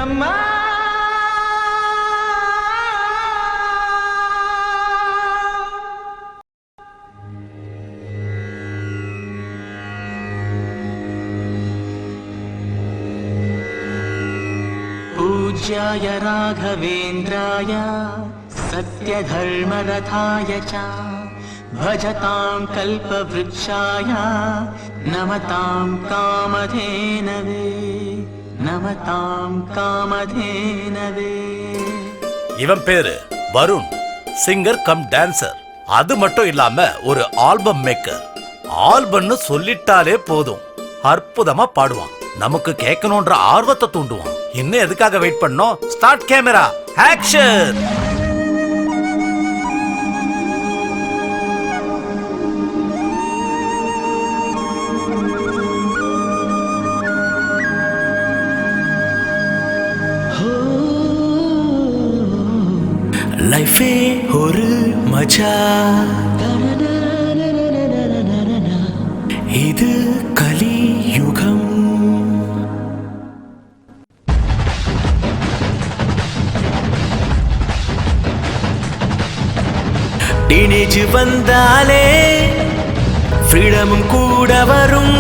அம்மா पूज्याय राघवेन्द्राय सत्यधर्मरथाय च भजतां कल्पवृक्षाय नमतां कामधेनवे नमतां कामधेनवे. இவன் பேரு வருண், சிங்கர் கம் டான்சர். அது மட்டும் இல்லாம ஒரு ஆல்பம் மேக்கர். ஆல்பம்னு சொல்லிட்டாலே போதும், அற்புதமா பாடுவான். நமக்கு கேட்கணும்ன்ற ஆர்வத்தை தூண்டுவான். இன்னும் எதுக்காக வெயிட் பண்ணோம்? Start camera, action. லைஃபே ஒரு மஜா, இது கலியுகம். டீனேஜ் வந்தாலே ஃப்ரீடமும் கூட வரும்.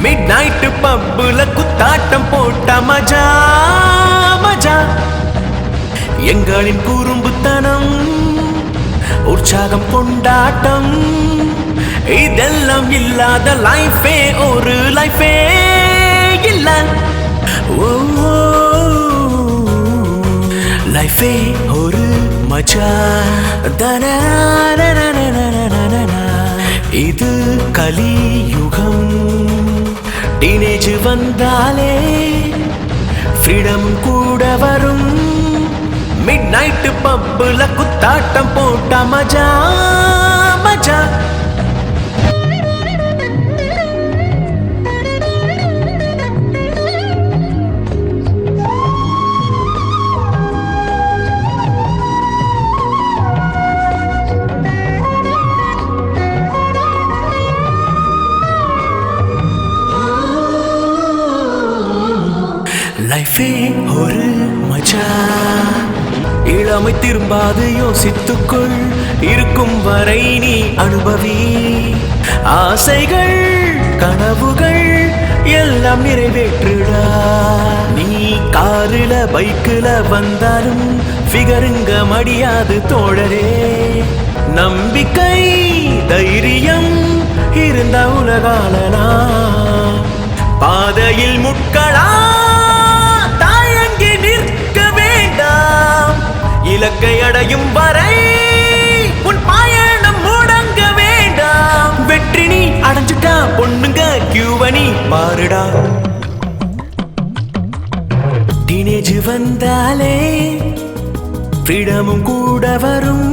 மிட் நைட் பப்புல குத்தாட்டம் போட்ட மஜா மஜா. எங்களின் குறும்புத்தனம், உற்சாகம், கொண்டாட்டம், இதெல்லாம் இல்லாத லைஃபே ஒரு லைஃபே இல்ல. லைஃபே ஒரு மஜா, இது கலியுகம். டீனேஜ் வந்தாலே ஃப்ரீடம் கூட வரும். மிட் நைட் பப்புல குத்தாட்டம் போட்ட மஜா மஜா. லைஃபே ஒரு மஜா, இளமை திரும்பாது யோசித்துக்குள். இருக்கும் வரை நீ அனுபவி. ஆசைகள் கனவுகள் எல்லாம் நிறைவேற்றுடா. நீ காருல பைக்குல வந்தாலும் ஃபிகருங்க மடியாது தோழரே. நம்பிக்கை தைரியம் இருந்த உலகாலலாம். பாதையில் முட்களா தாயங்கி நிற்க வேண்டாம். இலக்கை அடையும் வரை உன் பயணம் முடங்க வேண்டாம். வெற்றி நீ அடைஞ்சுட்டா பொண்ணுங்க கியூவனி பாருடா. டீனேஜ் வந்தாலே ஃப்ரீடமும் கூட வரும்.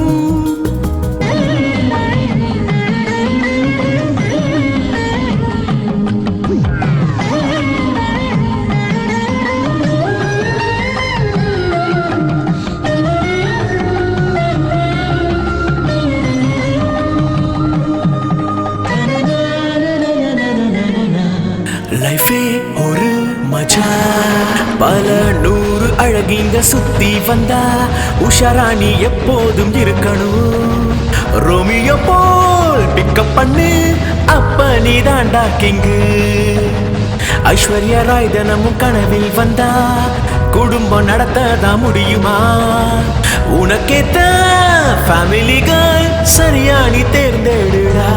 லைஃபே ஒரு மஜா, பல நூறு அழகிங்க சுத்தி வந்தா உஷாராணி எப்போதும் இருக்கணும். ரோமியோ போல் பிக்கப் பண்ணு, அப்ப நீ தாண்டா கிங்கு. ஐஸ்வர்யா ராய் தினமும் கனவில் வந்தா குடும்பம் நடத்ததான் முடியுமா? உனக்கேத்த ஃபேமிலி கேர்ள் சரியா நீ தேர்ந்தெடுடா.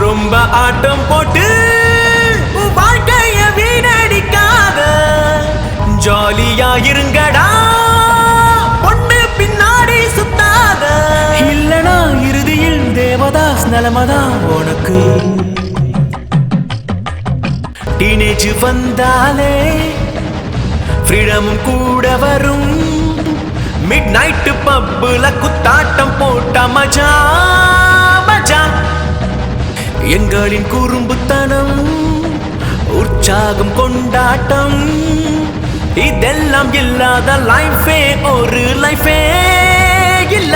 ரொம்ப ஆட்டம் போட்டு வாழ்க்கைய வீணடிக்காத, ஜாலியா இருங்கடா, பொண்ணு பின்னாடி சுத்தாத. இல்லனா இறுதியில் தேவதாஸ் நிலமதா உனக்கு. டீனேஜ் வந்தாலே ஃப்ரீடமும் கூட வரும். மிட் நைட் பப்புல குத்தாட்டம் போட்ட மஜா மஜா. எங்களின் குறும்புத்தனம், உற்சாகம், கொண்டாட்டம், இதெல்லாம் இல்லாத லைஃபே ஒரு லைஃபே இல்ல.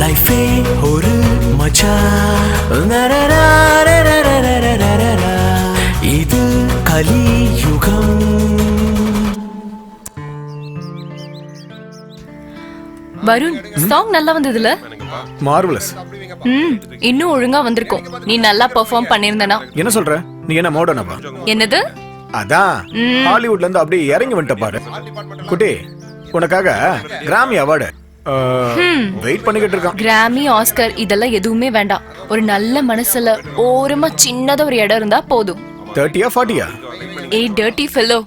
லைஃபே ஒரு மஜா, வருண், சாங் நல்லா வந்ததுல? மார்வலஸ். இன்னும் ஒழுங்கா வந்திருக்கும். நீ நல்லா பெர்ஃபார்ம் பண்ணிருந்தனா. என்ன சொல்ற? நீ என்ன மாடர்னவா? என்னது? அதான் ஹாலிவுட்ல இருந்து அப்படியே இறங்கி வந்துட்ட பாரு. குட்டி, உனக்காக கிராமி அவார்டு வெயிட் பண்ணிக்கிட்டு இருக்கான். கிராமி, ஆஸ்கர் இதெல்லாம் எதுவுமே வேண்டாம். ஒரு நல்ல மனசுல ஓரமா சின்னதா ஒரு இடம் இருந்தா போதும். 30யா 40யா? ஏய் டர்ட்டி ஃபெல்லோ,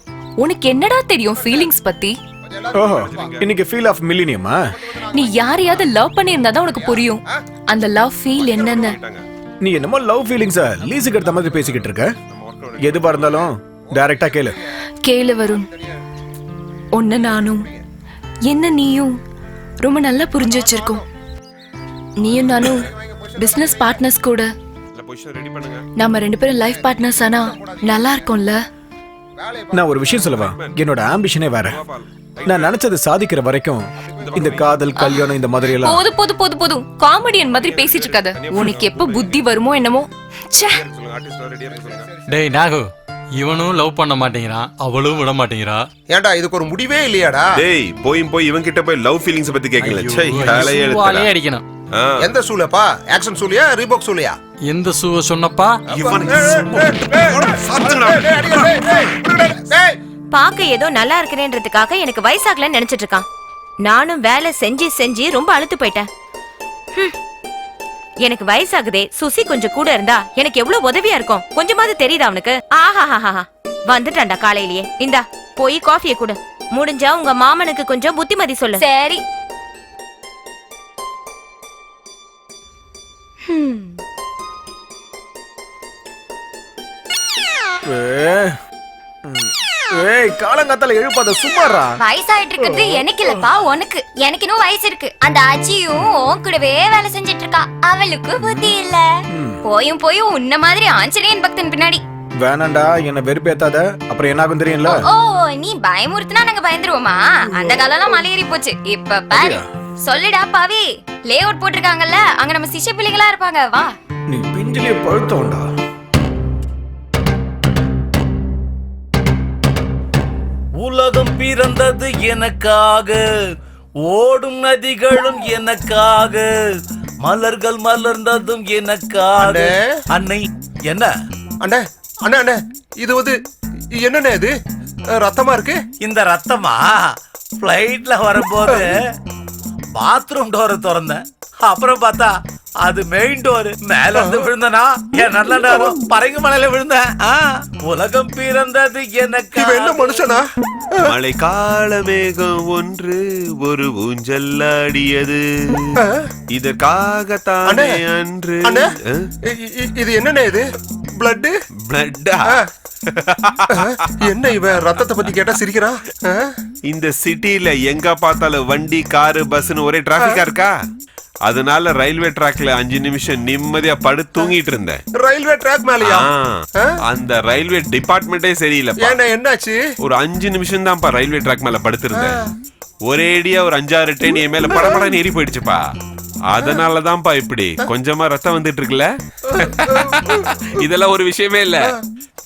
உனக்கு என்னடா தெரியும் ஃபீலிங்ஸ் பத்தி? ஓஹோ, இன்னைக்கு ஃபீல் ஆஃப் மில்லினியமா? நீ யாரையாவது லவ் பண்ணியிருந்தா தான் உனக்கு புரியும் அந்த லவ் ஃபீல் என்னன்னு. நீ என்னமோ லவ் ஃபீலிங்ஸ லீஸுக்கு எடுத்த மாதிரி பேசிக்கிட்டு இருக்க. எதுவா இருந்தாலும் டைரக்டா கேளு. கேளு வருண். ஒன்னு நானும் என்ன நீயும் ரொம்ப நல்லா புரிஞ்சு வச்சிருக்கோம். நீயும் நானும் பிசினஸ் பார்ட்னர்ஸ் கூட. நாம 2 பேரும் லைஃப் பார்ட்னர்ஸ் ஆனா நல்லா இருக்கும்ல? நான் ஒரு விஷயம் சொல்லவா? என்னோட ஆம்பிஷனே வேற. நான் நினைச்சது சாதிக்கிற வரைக்கும் இந்த காதல், கல்யாணம் இந்த மாதிரி எல்லாம் போது போது போது போதும். காமெடியன் மாதிரி பேசிட்டு இருக்காத. உனக்கு எப்ப புத்தி வருமோ என்னமோ. டேய் நாகு, இவனும் லவ் பண்ண மாட்டேங்கிறான், அவளும் விட மாட்டேங்கிறா. ஏன்டா இதுக்கு ஒரு முடிவே இல்லையாடா? டேய் போய் இவன் கிட்ட போய் லவ் ஃபீலிங்ஸ் பத்தி கேக்கல. ச்சே, காலையே வாலே எடுத்துடா. அடிக்கணும். எந்த சூலப்பா? Action Chulia, Reebok Chulia? எந்த சூவ சொன்னப்பா? பாக்க ஏதோ நல்லா இருக்கிறேன்றதுக்காக எனக்கு வயசாகலன்னு நினைச்சிட்டு இருக்கான். நானும் வேலை செஞ்சு செஞ்சு ரொம்ப அழுத்து போயிட்டேன். எனக்கு வயசாகுதே, சுசி கொஞ்சம் கூட இருந்தா எனக்கு எவ்வளவு உதவியா இருக்கும். கொஞ்சமாவது தெரியுதா அவனுக்கு? ஆஹா வந்துட்டான்டா காலையிலேயே. இந்தா போய் காஃபியை கொடு. முடிஞ்சா உங்க மாமனுக்கு கொஞ்சம் புத்திமதி சொல்லு. சரி. ஏய், காலங்காத்தால எழுப்பாத, சும்மாறா. வயசாயிட்டு இருக்கிறது எனக்கு இல்லப்பா, உனக்கு. எனக்கு இன்னும் வயசு இருக்கு. அந்த அஜியும் உன் கூடவே வேலை செஞ்சிட்டு இருக்கா. அவளுக்கு புத்தி இல்ல. போயும் உன்ன மாதிரி ஆஞ்சநேயன் பக்தன் பின்னாடி. வேணாண்டா, என்ன வெறுப்பேத்தாத. அப்புறம் என்ன ஆகும் தெரியும்ல? ஓ, நீ பயமுறுத்தினா நாங்க பயந்துருவோமா? அந்த காலம்லாம் மலையேறி போச்சு. இப்ப பாரு. சொல்லுடா பாவி. லே அவுட் போட்டிருக்காங்கல்ல, அங்க நம்ம சிஷ்ய பிள்ளைங்களா இருப்பாங்க. வா. நீ பிஞ்சிலே பழுத்தோண்டா. உலகம் பிறந்தது எனக்காக, ஓடும் நதிகளும் எனக்காக, மலர்கள் மலர்ந்ததும் எனக்காக. அன்னை என்ன அண்ணே அண்ணே அண்ணே, இது வந்து என்னண்ணே? இது ரத்தமா இருக்கு. இந்த ரத்தமா? பிளைட்ல வரும்போது பாத்ரூம் டோரை திறந்தேன். அப்புறம் பார்த்தா அது மெயின் டோர். மேல இருந்து விழுந்தனா என் நல்ல நேரம் பரங்கு மலையில விழுந்தேன். உலகம் பிறந்தது எனக்கு. என்ன மனுஷனா? மழை கால மேகம் ஒன்று ஒரு ஊஞ்சல்லாடியது, இதற்காகத்தானே அன்று. இது என்னண்ணே? இது பிளட்? பிளட்டா? என்ன இவன் ரத்தத்தை பத்தி கேட்டா சிரிக்கிறான்? இந்த சிட்டில எங்க பார்த்தாலும் வண்டி, காரு, பஸ்னு ஒரே டிராபிக்கா இருக்கா. அதனால ரயில்வே ட்ராக்ல 5 நிமிஷம் நிம்மதியா படுத்து தூங்கிட்டு இருந்தேன். ரயில்வே ட்ராக் மேலயா? அந்த ரயில்வே டிபார்ட்மெண்டே சரியில்லை. என்னாச்சு? ஒரு 5 நிமிஷம் தான்ப்பா ரயில்வே ட்ராக் மேல படுத்திருந்தேன். ஒரேடியா ஒரு 5-6 ட்ரெயின் என் மேல படபடன்னு ஏறி போயிடுச்சுப்பா. அதனாலதான்ப்பா இப்படி கொஞ்சமா ரத்தம் வந்துட்டு இருக்குல்ல. இதெல்லாம் ஒரு விஷயமே இல்ல.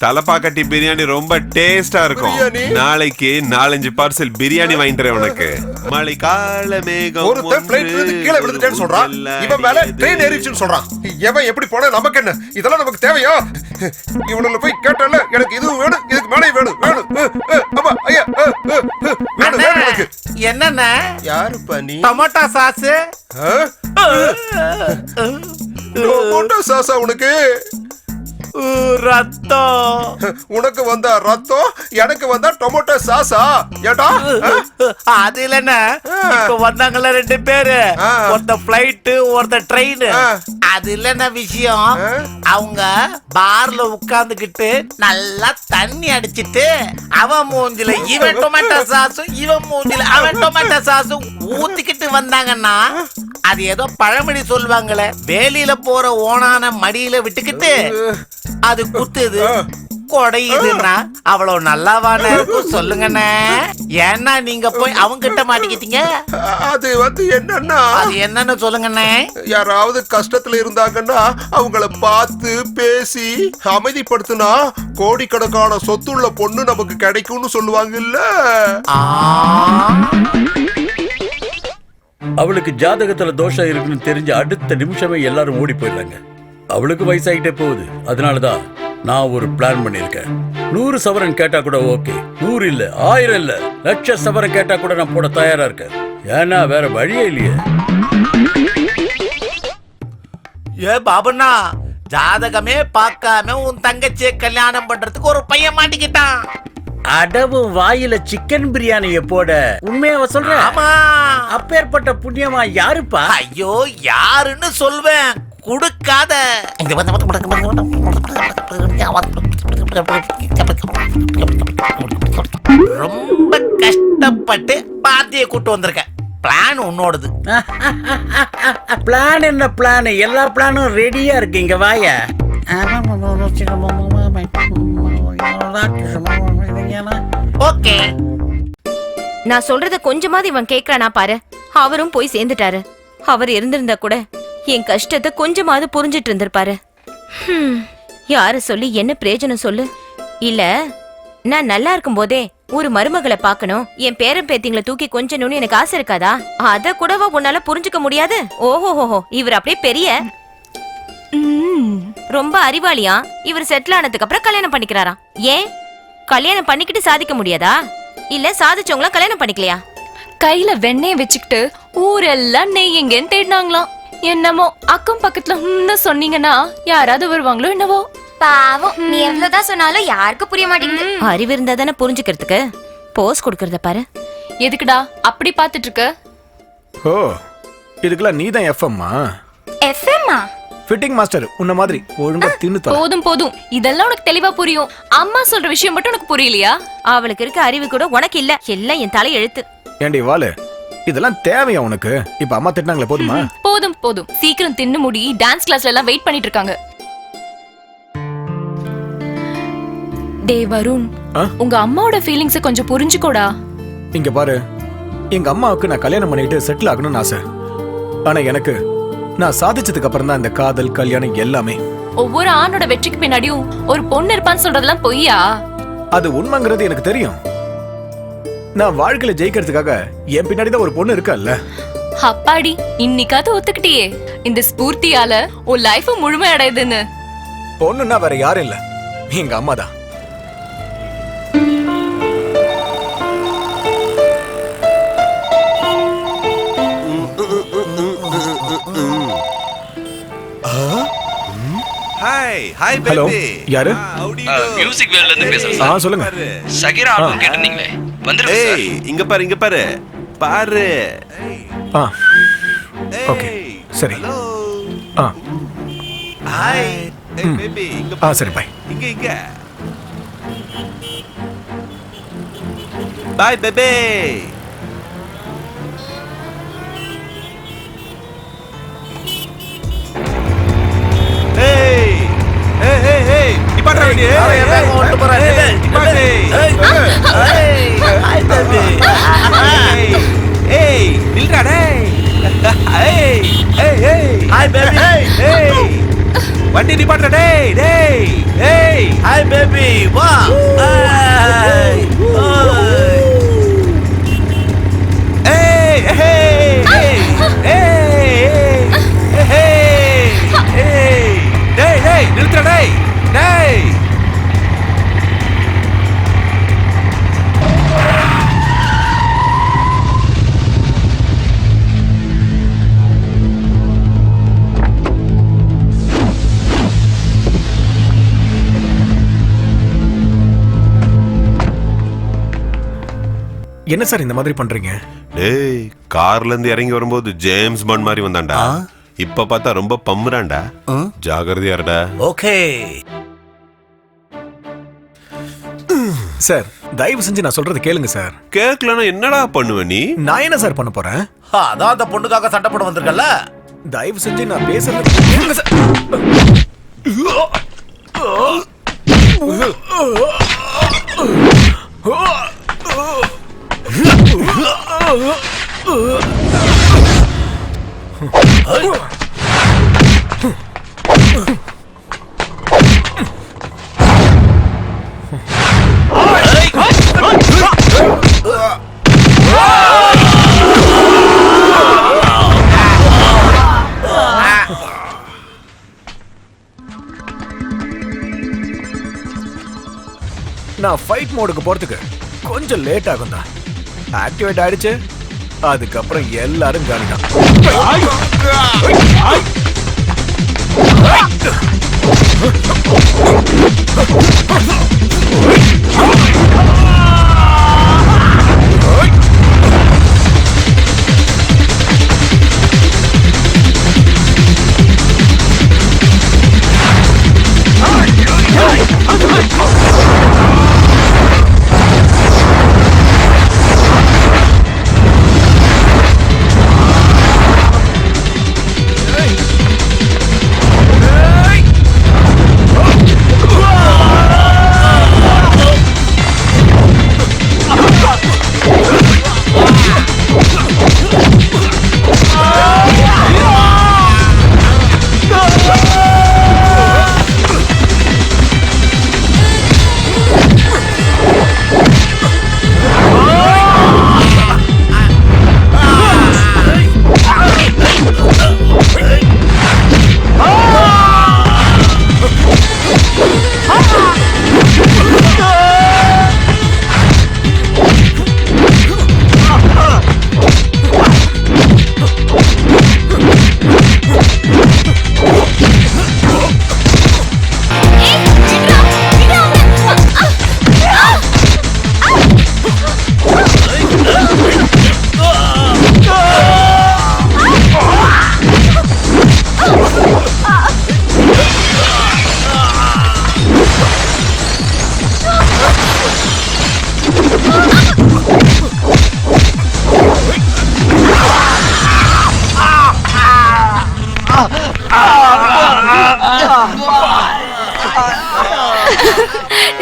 தலப்பாக்கட்டி பிரியாணி ரொம்ப டேஸ்டா இருக்கும். நாளைக்கு 4-5 பார்சல் பிரியாணி வாங்கிட்டு உனக்கு. மழை கால மேகம் ஒருத்தன் பிளைட்ல இருந்து கீழே விழுந்துட்டேன்னு சொல்றான். இவன் மேல ட்ரெயின் ஏறிச்சுன்னு சொல்றான். எவன் எப்படி போனா நமக்கு என்ன? இதெல்லாம் நமக்கு தேவையா? இவனுல போய் கேட்டல, எனக்கு இது வேணும், இதுக்கு மேலே வேணும் வேணும். அப்பா ஐயா வேணும் வேணும் எனக்கு. என்னன்னா யாருப்பா நீ? Tomato sauce. டொமேட்டோ சாஸா உனக்கு? ரத்தம். உனக்கு வந்தா ரத்தம், எனக்கு வந்தா டொமேட்டோ சாஸா? ஏட்டா அது இல்லன்னா இப்ப வந்தாங்கல்ல 2 பேரு, ஒருத்த பிளைட் ஒருத்த ட்ரெயின். அது இல்லன்னா விஷயம், அவங்க பார்ல உட்கார்ந்துகிட்டு நல்லா தண்ணி அடிச்சிட்டு அவன் மூஞ்சில இவன் டொமேட்டோ சாஸும் இவன் மூஞ்சில அவன் டொமேட்டோ சாஸும் ஊத்திக்கிட்டு வந்தாங்கன்னா அது ஏதோ பழமொழி சொல்லுவாங்களே, வேலியில போற ஓனான மடியில விட்டுக்கிட்டு அது குத்துது கொடையுதுன்னா அவ்வளவு நல்லாவான இருக்கும் சொல்லுங்கண்ணே. ஏன்னா நீங்க போய் அவங்க கிட்ட மாட்டிக்கிட்டீங்க. அது வந்து என்னன்னா, அது என்னன்னு சொல்லுங்கண்ணே. யாராவது கஷ்டத்துல இருந்தாங்கன்னா அவங்கள பார்த்து பேசி அமைதிப்படுத்தினா கோடிக்கணக்கான சொத்துள்ள பொண்ணு நமக்கு கிடைக்கும்னு சொல்லுவாங்கல்ல. அவளுக்கு ஜாதகத்துல தோஷம் இருக்குன்னு தெரிஞ்ச அடுத்த நிமிஷமே எல்லாரும் ஓடி போயிடுறாங்க. அவளுக்கு வயசாகிட்டே போகுது. அதனாலதான் நான் ஒரு பிளான் பண்ணிருக்கேன். 100 சவரன் கேட்டா கூட ஓகே, 100 இல்ல 1000 இல்ல 1,00,000 சவரன் கேட்டா கூட நான் போட தயாரா இருக்கேன். ஏன்னா வேற வழியே இல்லையே. ஏ பாபண்ணா, ஜாதகமே பார்க்காம உன் தங்கச்சியை கல்யாணம் பண்றதுக்கு ஒரு பையன் மாட்டிக்கிட்டான். அடவு வாயில சிக்கன் பிரியாணிய போட உண்மையாவ சொல்ற? ஆமா. அப்பேற்பட்ட புண்ணியமா யாருப்பா? ஐயோ, யாருன்னு சொல்வேன், கொடுக்காத. ரொம்ப கஷ்டப்பட்டு பார்ட்டியை கூட்டு வந்திருக்கேன். பிளான் உன்னோடது. பிளான் என்ன பிளான்? எல்லா பிளானும் ரெடியா இருக்கு. இங்க வாய. ஓகே, நான் சொல்றத கொஞ்சமாவது இவன் கேக்குறானா பாரு. அவரும் போய் சேர்ந்துட்டாரு. அவர் இருந்திருந்தா கூட என் கஷ்டத்தை கொஞ்சமாவது புரிஞ்சிட்டு இருந்திருப்பாரு. யார சொல்லி என்ன பிரயோஜனம் சொல்லு? இல்ல, நான் நல்லா இருக்கும் போதே ஒரு மருமகளை பார்க்கணும், என் பேரன் பேத்திங்களை தூக்கி கொஞ்சணும்னு எனக்கு ஆசை இருக்காதா? அத கூடவா உன்னால புரிஞ்சுக்க முடியாது? ஓஹோஹோ, இவர் அப்படியே பெரிய ரொம்ப அறிவாளியா? இவர் செட்டில் ஆனதுக்கு அப்புறம் கல்யாணம் பண்ணிக்கிறாராம். ஏன் கல்யாணம் பண்ணிக்கிட்டு சாதிக்க முடியாதா? இல்ல சாதிச்சவங்களா கல்யாணம் பண்ணிக்கலையா? கையில வெண்ணெய் வச்சுக்கிட்டு ஊரெல்லாம் நெய் எங்கன்னு தேடினாங்களாம். என்னமோ அக்கம் பக்கத்துல சொன்னீங்கன்னா யாராவது வருவாங்களோ என்னவோ. பாவம், நீ எவ்வளவுதான் சொன்னாலும் யாருக்கும் புரிய மாட்டேங்குது. அறிவு இருந்தா தானே புரிஞ்சுக்கிறதுக்கு. போஸ் கொடுக்கறத பாரு. எதுக்குடா அப்படி பாத்துட்டு இருக்க? ஓ, இதுக்கெல்லாம் நீ தான் எஃப்எம்மா? எஃப்எம்மா? ஃபிட்டிங் மாஸ்டர் உன்ன மாதிரி ஒழுங்கா தின்னு தர. போதும் போதும், இதெல்லாம் உனக்கு தெளிவா புரியும். அம்மா சொல்ற விஷயம் மட்டும் உனக்கு புரியலையா? அவளுக்கு இருக்க அறிவு கூட உனக்கு இல்ல. எல்லாம் என் தலை எழுத்து. ஏண்டி வாளு, இதெல்லாம் தேவையா உனக்கு? இப்ப அம்மா திட்டினாங்களே போதுமா? போதும் போதும், சீக்கிரம் தின்னு முடி. டான்ஸ் கிளாஸ்ல எல்லாம் வெயிட் பண்ணிட்டு இருக்காங்க. டே வருண், உங்க அம்மாவோட ஃபீலிங்ஸ கொஞ்சம் புரிஞ்சுக்கோடா. இங்க பாரு, எங்க அம்மாவுக்கு நான் கல்யாணம் பண்ணிட்டு செட்டில் ஆகணும்னு ஆசை. ஆனா எனக்கு நான் சாதிச்சதுக்கு அப்புறம் தான் இந்த காதல் கல்யாணம் எல்லாமே. ஒவ்வொரு ஆணோட வெற்றிக்கு பின்னாடியும் ஒரு பொண்ணு இருப்பான்னு சொல்றதெல்லாம் பொய்யா? அது உண்மைங்கிறது எனக்கு தெரியும். நான் வாழ்க்கையில ஜெயிக்கிறதுக்காக என் பின்னாடி தான் ஒரு பொண்ணு இருக்கல்ல. அப்பாடி, இன்னைக்காவது ஒத்துக்கிட்டியே. இந்த ஸ்பூர்த்தியால உன் லைஃப் முழுமை அடையுதுன்னு. பொண்ணுன்னா வேற யாரும் இல்ல, எங்க அம்மா தான். Hi hi hello, baby. யாரு? மியூசிக் வேல்ல இருந்து பேசுறேன். சொல்லுங்க. சகிரா ஆல்பம் கேட்டிருந்தீங்களே, வந்துருங்க சார். ஏய், இங்க பாரு, இங்க பாரு. பாரு. ஓகே, சரி. ஹாய். ஏய் பேபி, இங்க பாரு. சரி, பை. இங்க இங்க. Bye baby. ஏய் ஏய் ஏய் ஏய், நிப்பாட்றா நீ. எவன் கொண்டு போறான்? நிப்பாட்டு. Hi baby. ஏய், நில்றா டேய். ஏய் ஏய் ஏய். Hi baby. ஏய், வண்டி நிப்பாட்றா டேய். டேய் ஏய். ஹாய் பேபி, வா. ஹாய். ஏய் ஏய் ஏய் ஏய் ஏய் ஏய். டேய் டேய், நில்றா டேய். டேய். என்ன சார் இந்த மாதிரி பண்றீங்க? டேய், கார்ல இருந்து இறங்கி வரும்போது ஜேம்ஸ் பாண்ட் மாதிரி வந்தான்டா. இப்ப பார்த்தா ரொம்ப பம்முறான்டா. ஜாகிரதையா இருடா. ஓகே சார், தயவு செஞ்சு நான் சொல்றது கேளுங்க சார். கேக்கலனா என்னடா பண்ணுவ நீ? நான் என்ன சார் பண்ண போறேன்? அதான் அந்த பொண்ணுக்காக சண்டை போட வந்திருக்கல. தயவு செஞ்சு நான் பேசுறது கேளுங்க சார். நான் ஃபைட் மோடுக்கு போறதுக்கு கொஞ்சம் லேட் ஆகும் தான். ஆக்டிவேட் ஆயிடுச்சு, அதுக்கப்புறம் எல்லாரும் காலிதான்.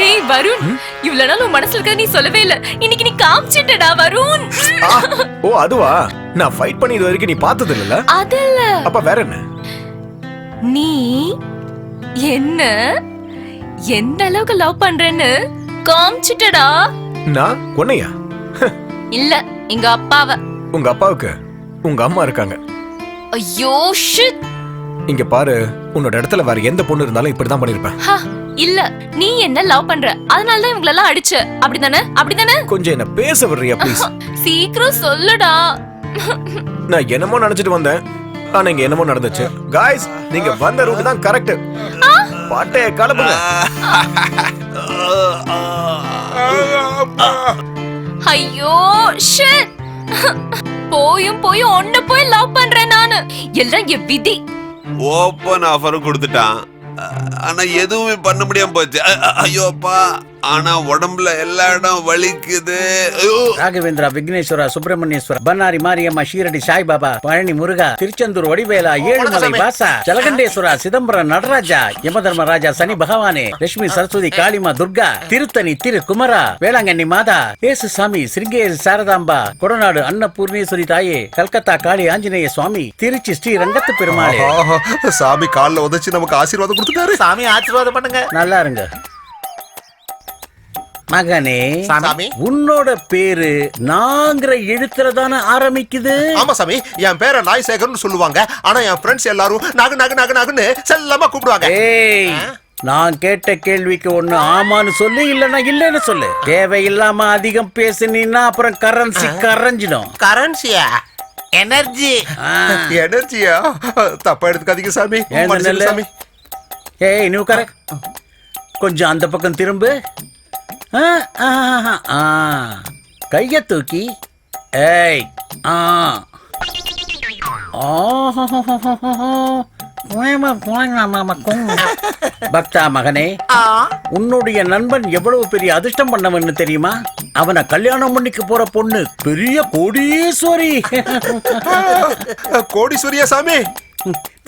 ஏய் வருண், இவ்வளவு நாள் உன் மனசுல இருக்க நீ சொல்லவே இல்ல. இன்னைக்கு நீ காமிச்சிட்டடா வருண். ஓ அதுவா? நான் ஃபைட் பண்ணி இது வரைக்கும் நீ பார்த்தது இல்லல? அதல்ல. அப்ப வேற என்ன? நீ என்ன எந்த அளவுக்கு லவ் பண்றேன்னு காமிச்சிட்டடா. நான் உன்னையா? இல்ல, எங்க அப்பாவ. உங்க அப்பாவுக்கு உங்க அம்மா இருக்காங்க. ஐயோ ஷிட். இங்க பாரு, உன்னோட இடத்துல வேற எந்த பொண்ணு இருந்தாலும் இப்படிதான் பண்ணிருப்பேன். இல்ல, நீ என்ன லவ் பண்ற, அதனால தான் இவங்கள எல்லாம் அடிச்ச. அப்படிதானே? அப்படிதானே? கொஞ்சம் என்ன பேச விடுறியா ப்ளீஸ்? சீக்கிரம் சொல்லுடா. நான் என்னமோ நினைச்சிட்டு வந்தேன், ஆனா இங்க என்னமோ நடந்துச்சு. காய்ஸ், நீங்க வந்த ரூட் தான் கரெக்ட். பாட்டே கலப்புங்க. ஐயோ ஷிட். போயும் ஒன்ன போய் லவ் பண்றேன் நானு. எல்லாம் என் விதி. ஓப்பன் ஆஃபரும் கொடுத்துட்டான், ஆனா எதுவுமே பண்ண முடியாம போச்சு. ஐயோ அப்பா, ஆனா உடம்புல எல்லா இடம் வலிக்குது. ராகவேந்திரா, விக்னேஸ்வரா, சுப்பிரமணியேஸ்வரா, பன்னாரி மாரியம்மா, ஷீரடி சாய்பாபா, பழனி முருகா, திருச்செந்தூர் வடிவேலா, ஏழுமலை வாசா, ஜலகண்டேஸ்வரா, சிதம்பரம் நடராஜா, யமதர்மராஜா, சனி பகவானே, லட்சுமி சரஸ்வதி, காளிமா துர்கா, திருத்தணி திரு குமரா, வேளாங்கண்ணி மாதா, ஏசு சாமி, சிருங்கேரி சாரதாம்பா, கொடநாடு அன்னபூர்ணேஸ்வரி தாயே, கல்கத்தா காளி ஆஞ்சநேய சுவாமி, திருச்சி ஸ்ரீ ரங்கத்து பெருமாளே. சாமி கால்ல உதைச்சு நமக்கு ஆசீர்வாதம் கொடுத்துட்டாரு. சாமி ஆசீர்வாதம் பண்ணுங்க. நல்லா இருங்க மகனே. சாமி, உன்னோட பேரு நாங்கிற எழுத்துல தானே ஆரம்பிக்குது? ஆமா சாமி, என் பேரை நாய்சேகர்னு சொல்லுவாங்க, ஆனா என் ஃப்ரெண்ட்ஸ் எல்லாரும் நாகு நாகு நாகு நாகுன்னு செல்லமா கூப்பிடுவாங்க. ஏய், நான் கேட்ட கேள்விக்கு ஒண்ணு ஆமான்னு சொல்லு, இல்லன்னா இல்லன்னு சொல்லு. தேவையில்லாம அதிகம் பேசுனீன்னா அப்புறம் கரன்சி கரைஞ்சிடும். கரன்சியா? எனர்ஜி. எனர்ஜியா? தப்பா எடுத்துக்காதீங்க சாமி. சாமி, ஏய் நீ கரெக்ட். கொஞ்சம் அந்த பக்கம் திரும்பு. கைய தூக்கி. ஏய் பக்தா மகனே, உன்னுடைய நண்பன் எவ்வளவு பெரிய அதிர்ஷ்டம் பண்ணவன்னு தெரியுமா? அவனை கல்யாணம் பண்ணிக்க போற பொண்ணு பெரிய கோடீஸ்வரி. கோடீஸ்வரியா சாமி?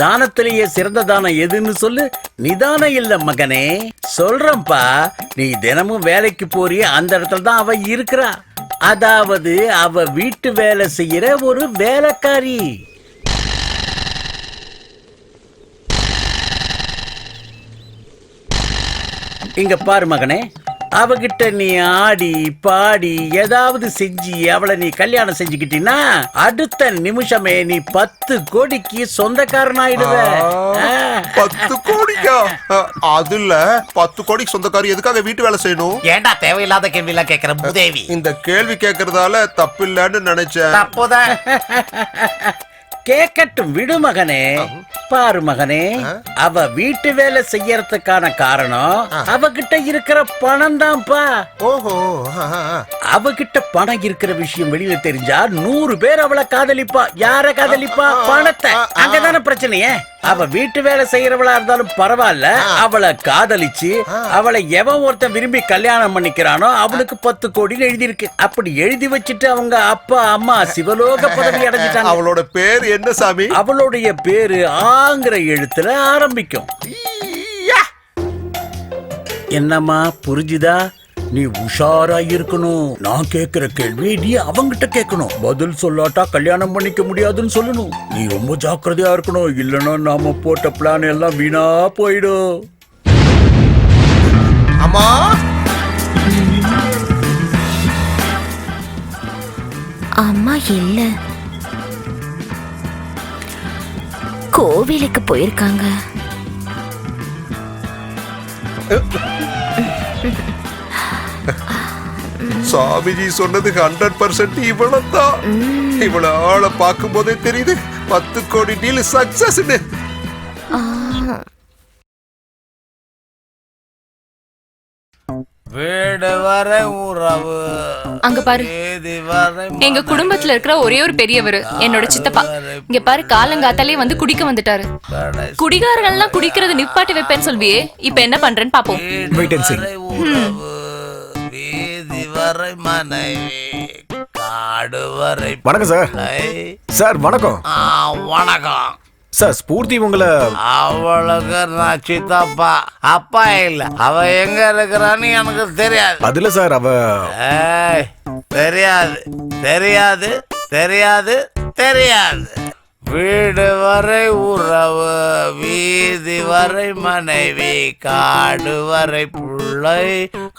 தானத்திலேயே சிறந்த தானம் எதுன்னு சொல்லு. நிதானம் இல்ல மகனே, சொல்றப்பா. நீ தினமும் வேலைக்கு போறிய அந்த இடத்துல தான் அவ இருக்கிறா. அதாவது அவ வீட்டு வேலை செய்யற ஒரு வேலைக்காரி. இங்க பாரு மகனே, அவகிட்ட நீ ஆடி பாடி ஏதாவது செஞ்சு அவளை நீ கல்யாணம் செஞ்சுக்கிட்டீன்னா அடுத்த நிமிஷமே நீ 10 கோடிக்கு சொந்தக்காரன் ஆயிடுவ. 10 கோடிக்கா? அதுல 10 கோடிக்கு சொந்தக்காரி எதுக்காக வீட்டு வேலை செய்யணும்? ஏன்டா தேவையில்லாத கேள்வி எல்லாம் கேக்குற மூதேவி? இந்த கேள்வி கேக்குறதால தப்பு இல்லன்னு நினைச்சேன். தப்புதான். கேட்கட்டும் விடு மகனே. பாரு மகனே, அவ வீட்டு வேலை செய்யறதுக்கான காரணம் அவகிட்ட இருக்கிற பணம் தான்ப்பா. ஓஹோ. அவகிட்ட பணம் இருக்கிற விஷயம் வெளியில தெரிஞ்சா 100 பேர் அவளை காதலிப்பா. யார காதலிப்பா? பணத்தை. அங்கதானே பிரச்சனையே. அவ வீட்டு வேலை செய்யறவளா இருந்தாலும் பரவாயில்ல, அவளை காதலிச்சு அவளை எவன் ஒருத்தன் விரும்பி கல்யாணம் பண்ணிக்கிறானோ அவளுக்கு 10 கோடின்னு எழுதி இருக்கு. அப்படி எழுதி வச்சுட்டு அவங்க அப்பா அம்மா சிவலோக பதவி அடைஞ்சிட்டாங்க. அவளோட பேர் என்ன சாமி? அவளுடைய பேரு ஆங்கிற எழுத்துல ஆரம்பிக்கும். என்னம்மா புரிஞ்சுதா? நீ உஷாரா இருக்கணும். நான் கேக்குற கேள்வி நீ அவங்கிட்ட கேட்கணும். பதில் சொல்லாட்டா கல்யாணம் பண்ணிக்க முடியாதுன்னு சொல்லணும். நீ ரொம்ப ஜாக்கிரதையா இருக்கணும். இல்லைன்னா நாம போட்ட பிளான் எல்லாம் வீணா போயிடும். அம்மா, அம்மா இல்ல, கோவிலுக்கு போயிருக்காங்க. சாமிஜி சொன்னது 100% இவ்வளவுதான். இவ்வளவு ஆளை பார்க்கும் போதே தெரியுது 10 கோடி டீல் சக்சஸ். வீடு வரை உறவு. அங்க பாரு, எங்க குடும்பத்துல இருக்கிற ஒரே ஒரு பெரியவர் என்னோட சித்தப்பா. இங்க பாரு, காலங்காத்தாலே வந்து குடிக்க வந்துட்டாரு. குடிகாரங்கள்லாம் குடிக்கிறது நிப்பாட்டி வைப்பேன்னு சொல்வியே, இப்ப என்ன பண்றேன்னு பாப்போம். Wait and see. வீதி வரை மனைவி, காடு வரை. வணக்கம் சார். சார் வணக்கம். வணக்கம் சார். ஸ்பூர்த்தி உங்களை அவளுக்கு நான் சித்தப்பா. அப்பா இல்ல. அவ எங்க இருக்கிறான்னு எனக்கு தெரியாது. அதுல சார் அவ தெரியாது தெரியாது தெரியாது தெரியாது. வீடு வரை உறவு, வீதி வரை மனைவி, காடு வரை பிள்ளை,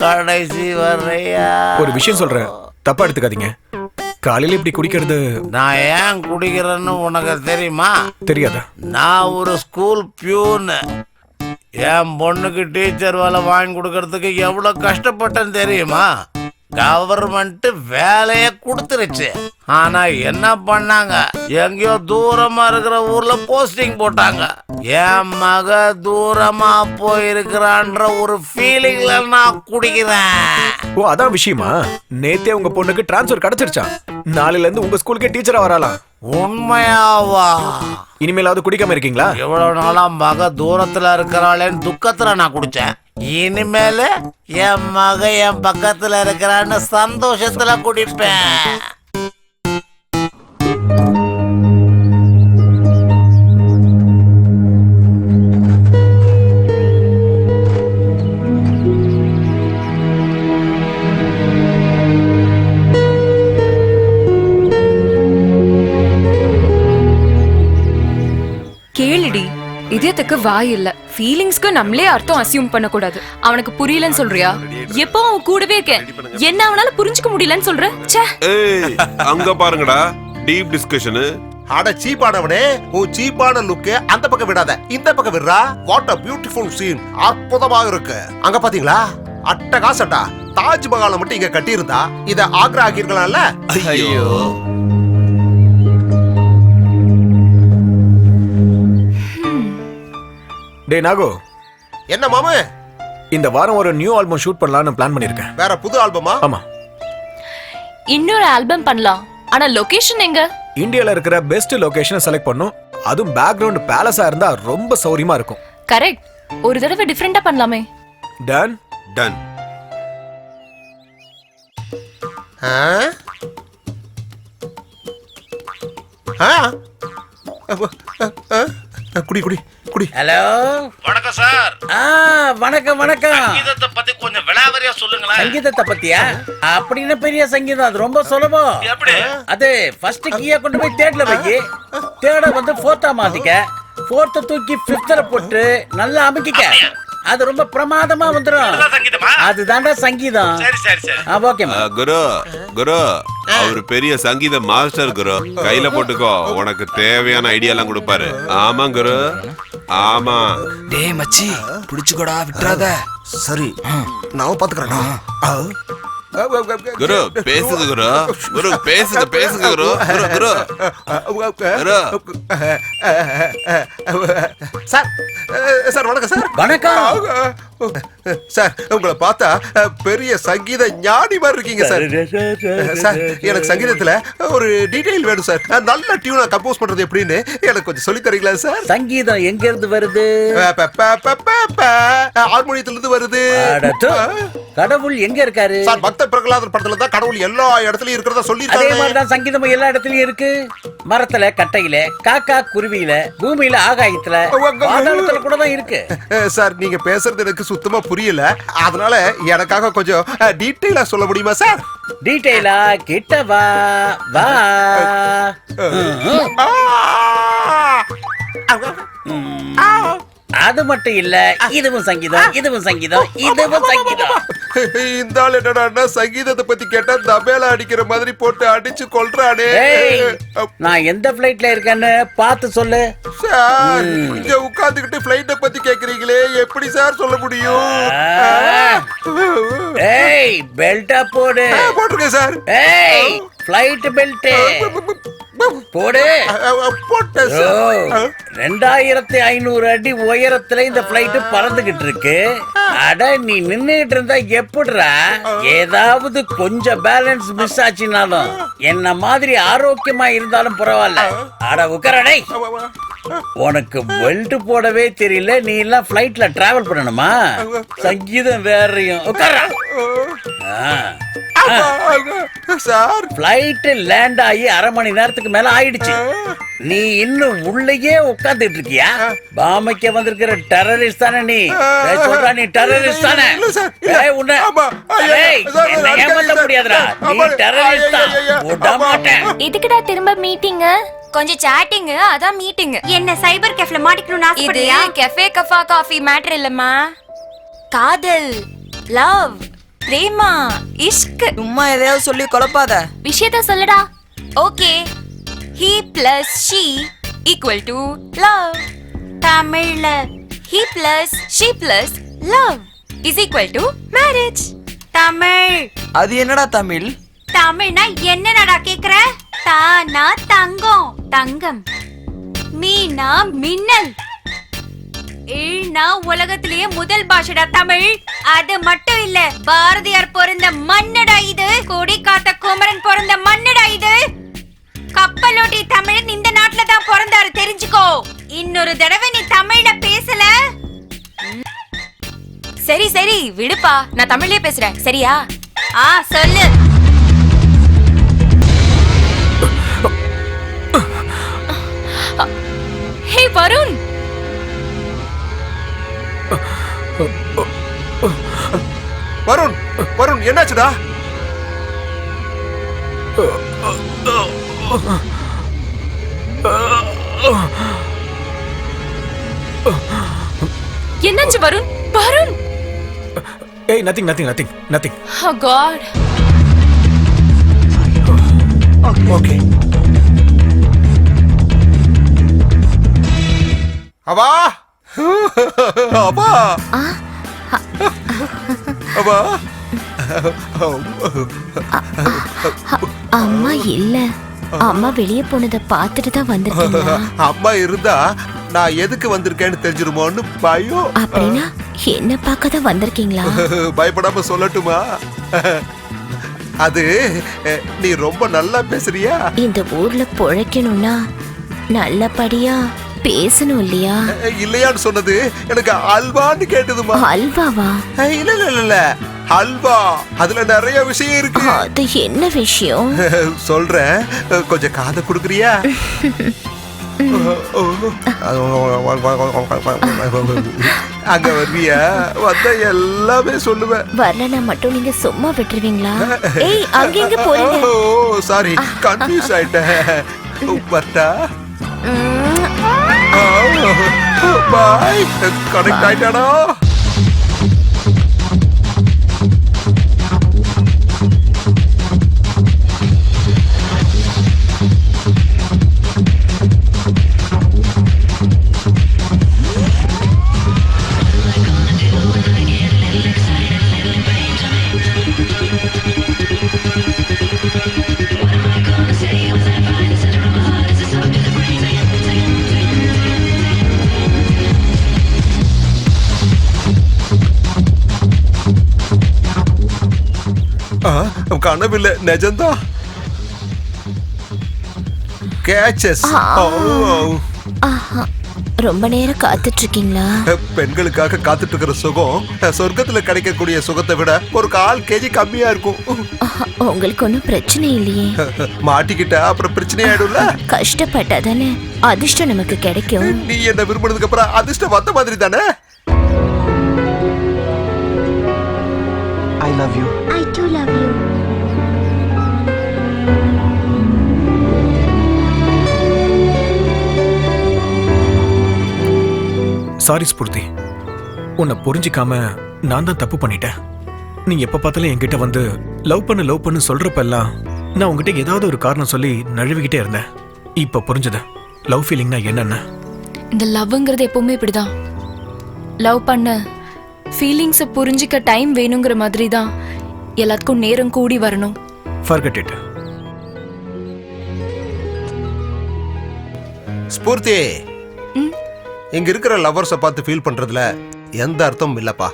கடைசி வரையா. ஒரு விஷயம் சொல்றேன், தப்பா எடுத்துக்காதீங்க. காலையில இப்படி குடிக்கிறது. நான் ஏன் குடிக்கிறேன்னு உனக்கு தெரியுமா? தெரியாதா? நான் ஒரு ஸ்கூல் பியூனு. என் பொண்ணுக்கு டீச்சர் வேலை வாங்கி கொடுக்கறதுக்கு எவ்வளவு கஷ்டப்பட்டேன்னு தெரியுமா? கவர்மெண்ட் வேலைய கொடுத்துருச்சு. ஆனா என்ன பண்ணாங்க, எங்கேயோ தூரமா இருக்கிற ஊர்ல போஸ்டிங் போட்டாங்க. என் மக தூரமா போயிருக்கிறான்ற ஒரு ஃபீலிங்ல நான் குடிக்கிறேன். ஓ, அதான் விஷயமா? நேத்தே உங்க பொண்ணுக்கு டிரான்ஸ்ஃபர் கிடைச்சிருச்சா? நாளையில இருந்து உங்க ஸ்கூலுக்கே டீச்சரா வரலாம். உண்மையாவா? இனிமேலாவது குடிக்காம இருக்கீங்களா? எவ்வளவு நாளா மக தூரத்துல இருக்கிறாளேன்னு துக்கத்துல நான் குடிச்சேன். இனிமேல என் மக என் பக்கத்துல இருக்கிறான்னு சந்தோஷத்துல குடிப்பேன். கேளுடி, இதயத்துக்கு வாய் இல்ல. ஃபீலிங்ஸ்க்கு நம்மளே அர்த்தம் அசியூம் பண்ண கூடாது. அவனுக்கு புரியலன்னு சொல்றியா? எப்போ அவன் கூடவே இருக்கேன், என்ன அவனால புரிஞ்சுக்க முடியலன்னு சொல்ற? ஏய், அங்க பாருங்கடா, டீப் டிஸ்கஷன். அட சீப்பானவனே, உன் சீப்பான லுக்கு அந்த பக்கம் விடாத, இந்த பக்கம் விடுறா. What a beautiful scene. அற்புதமாக இருக்கு. அங்க பாத்தீங்களா? அட்டகாசட்டா. தாஜ்மஹாலை மட்டும் இங்க கட்டி இருந்தா இத ஆக்ரா ஆக்கிருக்கலாம்ல. ஐயோ, டே நாகு. என்ன மாமா? இந்த வாரம் ஒரு நியூ ஆல்பம் ஷூட் பண்ணலாம்னு பிளான் பண்ணிருக்கேன். வேற புது ஆல்பமா? ஆமா. இன்னொரு ஆல்பம் பண்ணலாம். ஆனா லொகேஷன் எங்க? இந்தியால இருக்கிற பெஸ்ட் லொகேஷனை செலக்ட் பண்ணும். அதுவும் பேக்ரவுண்ட் பேலஸா இருந்தா ரொம்ப சௌரியமா இருக்கும். கரெக்ட். ஒரு தடவை டிஃபரெண்டா பண்ணலாமே. Done done. குடி குடி குடி. ஹலோ, வணக்கம் சார். வணக்கம் வணக்கம். சங்கீதத்தை பத்தி கொஞ்சம் விளாவரியா சொல்லுங்களேன். சங்கீதத்தை பத்தியா? அப்படின்னு பெரிய சங்கீதம் அது ரொம்ப சுலபம். எப்படி? அது ஃபர்ஸ்ட் கீயை கொண்டு போய் தேர்ட்ல வை. தேர்ட வந்து 4th மாத்திக்க. 4th தூக்கி 5th போட்டு நல்லா அமுக்கிக்க. அது ரொம்ப பிரமாதமா வந்துரும். அதுதான்டா சங்கீதம். சரி சரி சரி. ஓகே குரு குரு அவரு பெரிய சங்கீத மாஸ்டர் குரு. கையில போட்டுக்கோ, உனக்கு தேவையான ஐடியா எல்லாம் கொடுப்பாரு. ஆமா குரு, ஆமா. டேய் மச்சி புடிச்சுக்கோடா, விட்டுறாத. சரி நான் பாத்துக்கிறேன். குரு பேசுது குரு. குரு பேசுங்க பேசுங்க குரு. குரு குரு குரு. சார் சார் வணக்கம் சார். வணக்கம் சார். உங்களை பார்த்தா பெரிய சங்கீத ஞானி மாதிரி இருக்கீங்க சார். சார் எனக்கு சங்கீதத்துல ஒரு டீடைல் வேணும் சார். நல்ல டியூனா கம்போஸ் பண்றது எப்படின்னு எனக்கு கொஞ்சம் சொல்லி தரீங்களா சார்? சங்கீதம் எங்க இருந்து வருது? ஹார்மோனியத்துல இருந்து வருது. கடவுள் எங்க இருக்காரு? சார் பக்த பிரகலாதர் படத்துல தான் கடவுள் எல்லா இடத்துலயும் இருக்கிறதா சொல்லி அதே மாதிரிதான் சங்கீதம் எல்லா இடத்துலயும் இருக்கு. மரத்துல, கட்டையில, காக்கா குருவியில, பூமியில, ஆகாயத்துல, பாதாளத்துல கூட தான் இருக்கு. சார் நீங்க பேசுறது எனக்கு சுத்தமா புரியல. அதனால எனக்காக கொஞ்சம் டீடைலா சொல்ல முடியுமா சார்? டீடைலா கிட்ட வா வா. அது மட்டும் இல்ல, இதுவும் சங்கீதம், இதுவும் சங்கீதம், இதுவும் சங்கீதம். இந்த ஆள் என்னடா சங்கீதத்தை பத்தி கேட்டா தபேலா அடிக்கிற மாதிரி போட்டு அடிச்சு கொல்றானே. நான் எந்த பிளைட்ல இருக்கேன்னு பார்த்து சொல்லு. சார் இங்க உட்கார்ந்துகிட்டு பிளைட்ட பத்தி கேக்குறீங்களே, எப்படி சார் சொல்ல முடியும்? ஏய் பெல்ட்டா போடு. போட்டுருக்கேன் சார். ஏய் ஃளைட் பெல்ட் போடு. போட்டேன் சார். 2500 அடி உயரத்துல இந்த பிளைட் பறந்துகிட்டு இருக்கு. அட நீ நின்னுகிட்டு இருந்தா எப்படிடா? ஏதாவது கொஞ்சம் பேலன்ஸ் மிஸ் ஆச்சுனாலும் என்ன மாதிரி ஆரோக்கியமா இருந்தாலும் பரவாயில்ல. அட உக்கரடை, உனக்கு பெல்ட் போடவே தெரியல, நீ எல்லாம் பிளைட்ல டிராவல் பண்ணணுமா? சங்கீதம் வேறையும். உட்கார. சார் பிளைட் லேண்ட் ஆகி 1/2 மணி நேரத்துக்கு மேல ஆயிடுச்சு. நீ இன்னும் உள்ளேயே உட்கார்ந்துட்டு இருக்கியா? பாமைக்கு வந்திருக்கிற டெரரிஸ்ட் தானே நீ? சொல்றா நீ டெரரிஸ்ட் தானே? உன்னை ஏமாத்த முடியாதுடா. நீ டெரரிஸ்ட் தான். விட மாட்டேன். இதுக்குடா திரும்ப மீட்டிங்? கொஞ்சம் சாட்டிங், அதான் மீட்டிங். என்ன சைபர் கேஃப்ல மாட்டிக்கணும்னு இது ஆசைப்படுறியா? கெஃபே கஃபா காஃபி மேட்டர் இல்லம்மா. காதல், லவ், பிரேமா, இஷ்க். சும்மா எதையாவது சொல்லி குழப்பாத. விஷயத்த சொல்லுடா. Okay. he plus she equal to love. தமிழ்ல he plus she plus love is equal to marriage. Tamil. அது என்னடா தமிழ்? தமிழ்னா என்னடா கேக்குற? தானா தங்கம், தங்கம். மீனா மின்னல். உலகத்திலேயே முதல் பாஷடா தமிழ். அது மட்டும் இல்ல, பாரதியார் பிறந்த மண்ணடா இது. கொடி காத்த குமரன் பிறந்த மண்ணடா இது. கப்பலோட்டி தமிழன் இந்த நாட்டுல தான் பிறந்தாரு, தெரிஞ்சுக்கோ. இன்னொரு தடவை நீ தமிழ்ல பேசல. சரி சரி விடுப்பா, நான் தமிழ்லயே பேசுறேன், சரியா? சொல்லு. ஹே வருண். வருண் வருண் என்னாச்சுடா? என்னாச்சு வருண்? வருண். ஏய் nothing nothing nothing nothing. Oh God. Okay. அவா அவா அவா. அம்மா இல்ல, அம்மா வெளியே போனதை பார்த்துட்டு தான் வந்திருக்கீங்களா? அம்மா இருந்தா நான் எதுக்கு வந்திருக்கேன்னு தெரிஞ்சிருமோன்னு பயம். அப்படின்னா என்ன பார்க்க தான் வந்திருக்கீங்களா? பயப்படாம சொல்லட்டுமா? அது நீ ரொம்ப நல்லா பேசுறியா? இந்த ஊர்ல பொழைக்கணும்னா நல்லபடியா பேசணும் இல்லையா? இல்லையான்னு சொன்னது எனக்கு அல்வான்னு கேட்டதுமா. அல்வாவா? இல்ல இல்ல இல்ல, அல்வா. அதுல நிறைய விஷயம் இருக்கு. அது என்ன விஷயம்? சொல்றேன், கொஞ்சம் காதை குடுக்குறியா? அங்க வர்றியா? வந்த எல்லாமே சொல்லுவேன். வரலனா மட்டும் நீங்க சும்மா விட்டுருவீங்களா? ஏய் அங்க எங்க போறீங்க? ஓ சாரி, கன்ஃபியூஸ் ஆயிட்டேன். வரட்டா? பாய். கனெக்ட் ஆயிட்டாடா. கனவில்லை, நிஜம்தான். கேச்சஸ். ரொம்ப நேரம் காத்துட்டு இருக்கீங்களா? பெண்களுக்காக காத்துட்டு இருக்கிற சுகம் சொர்க்கத்துல கிடைக்கக்கூடிய சுகத்தை விட ஒரு 1/4 kg கம்மியா இருக்கும். உங்களுக்கு ஒன்றும் பிரச்சனை இல்லையே? மாட்டிக்கிட்ட அப்புறம் பிரச்சனை ஆயிடும்ல. கஷ்டப்பட்டாதானே அதிர்ஷ்டம் நமக்கு கிடைக்கும். நீ என்ன விரும்பினதுக்கு அப்புறம் அதிர்ஷ்டம் வந்த மாதிரி தானே. I love you. I too love you. Sorry Sphoorty, உன்னை புரிஞ்சிக்காம நான் தான் தப்பு பண்ணிட்டேன். நீ எப்ப பார்த்தாலும் என்கிட்ட வந்து லவ் பண்ணு சொல்றப்பெல்லாம் நான் உங்ககிட்ட ஏதாவது ஒரு காரணம் சொல்லி நழுவிக்கிட்டே இருந்தேன். இப்ப புரிஞ்சது லவ் ஃபீலிங்னா என்னன்னு. இந்த லவ்ங்கிறது எப்பவுமே இப்படிதான். லவ் பண்ண ஃபீலிங்ஸை புரிஞ்சிக்க டைம் வேணுங்கிற மாதிரி தான் எல்லாத்துக்கும் நேரம் கூடி வரணும். Forget it. ஸ்பூர்த்தி, இங்க இருக்கிற லவர்ஸை பார்த்து ஃபீல் பண்றதுல எந்த அர்த்தமும் இல்லப்பா.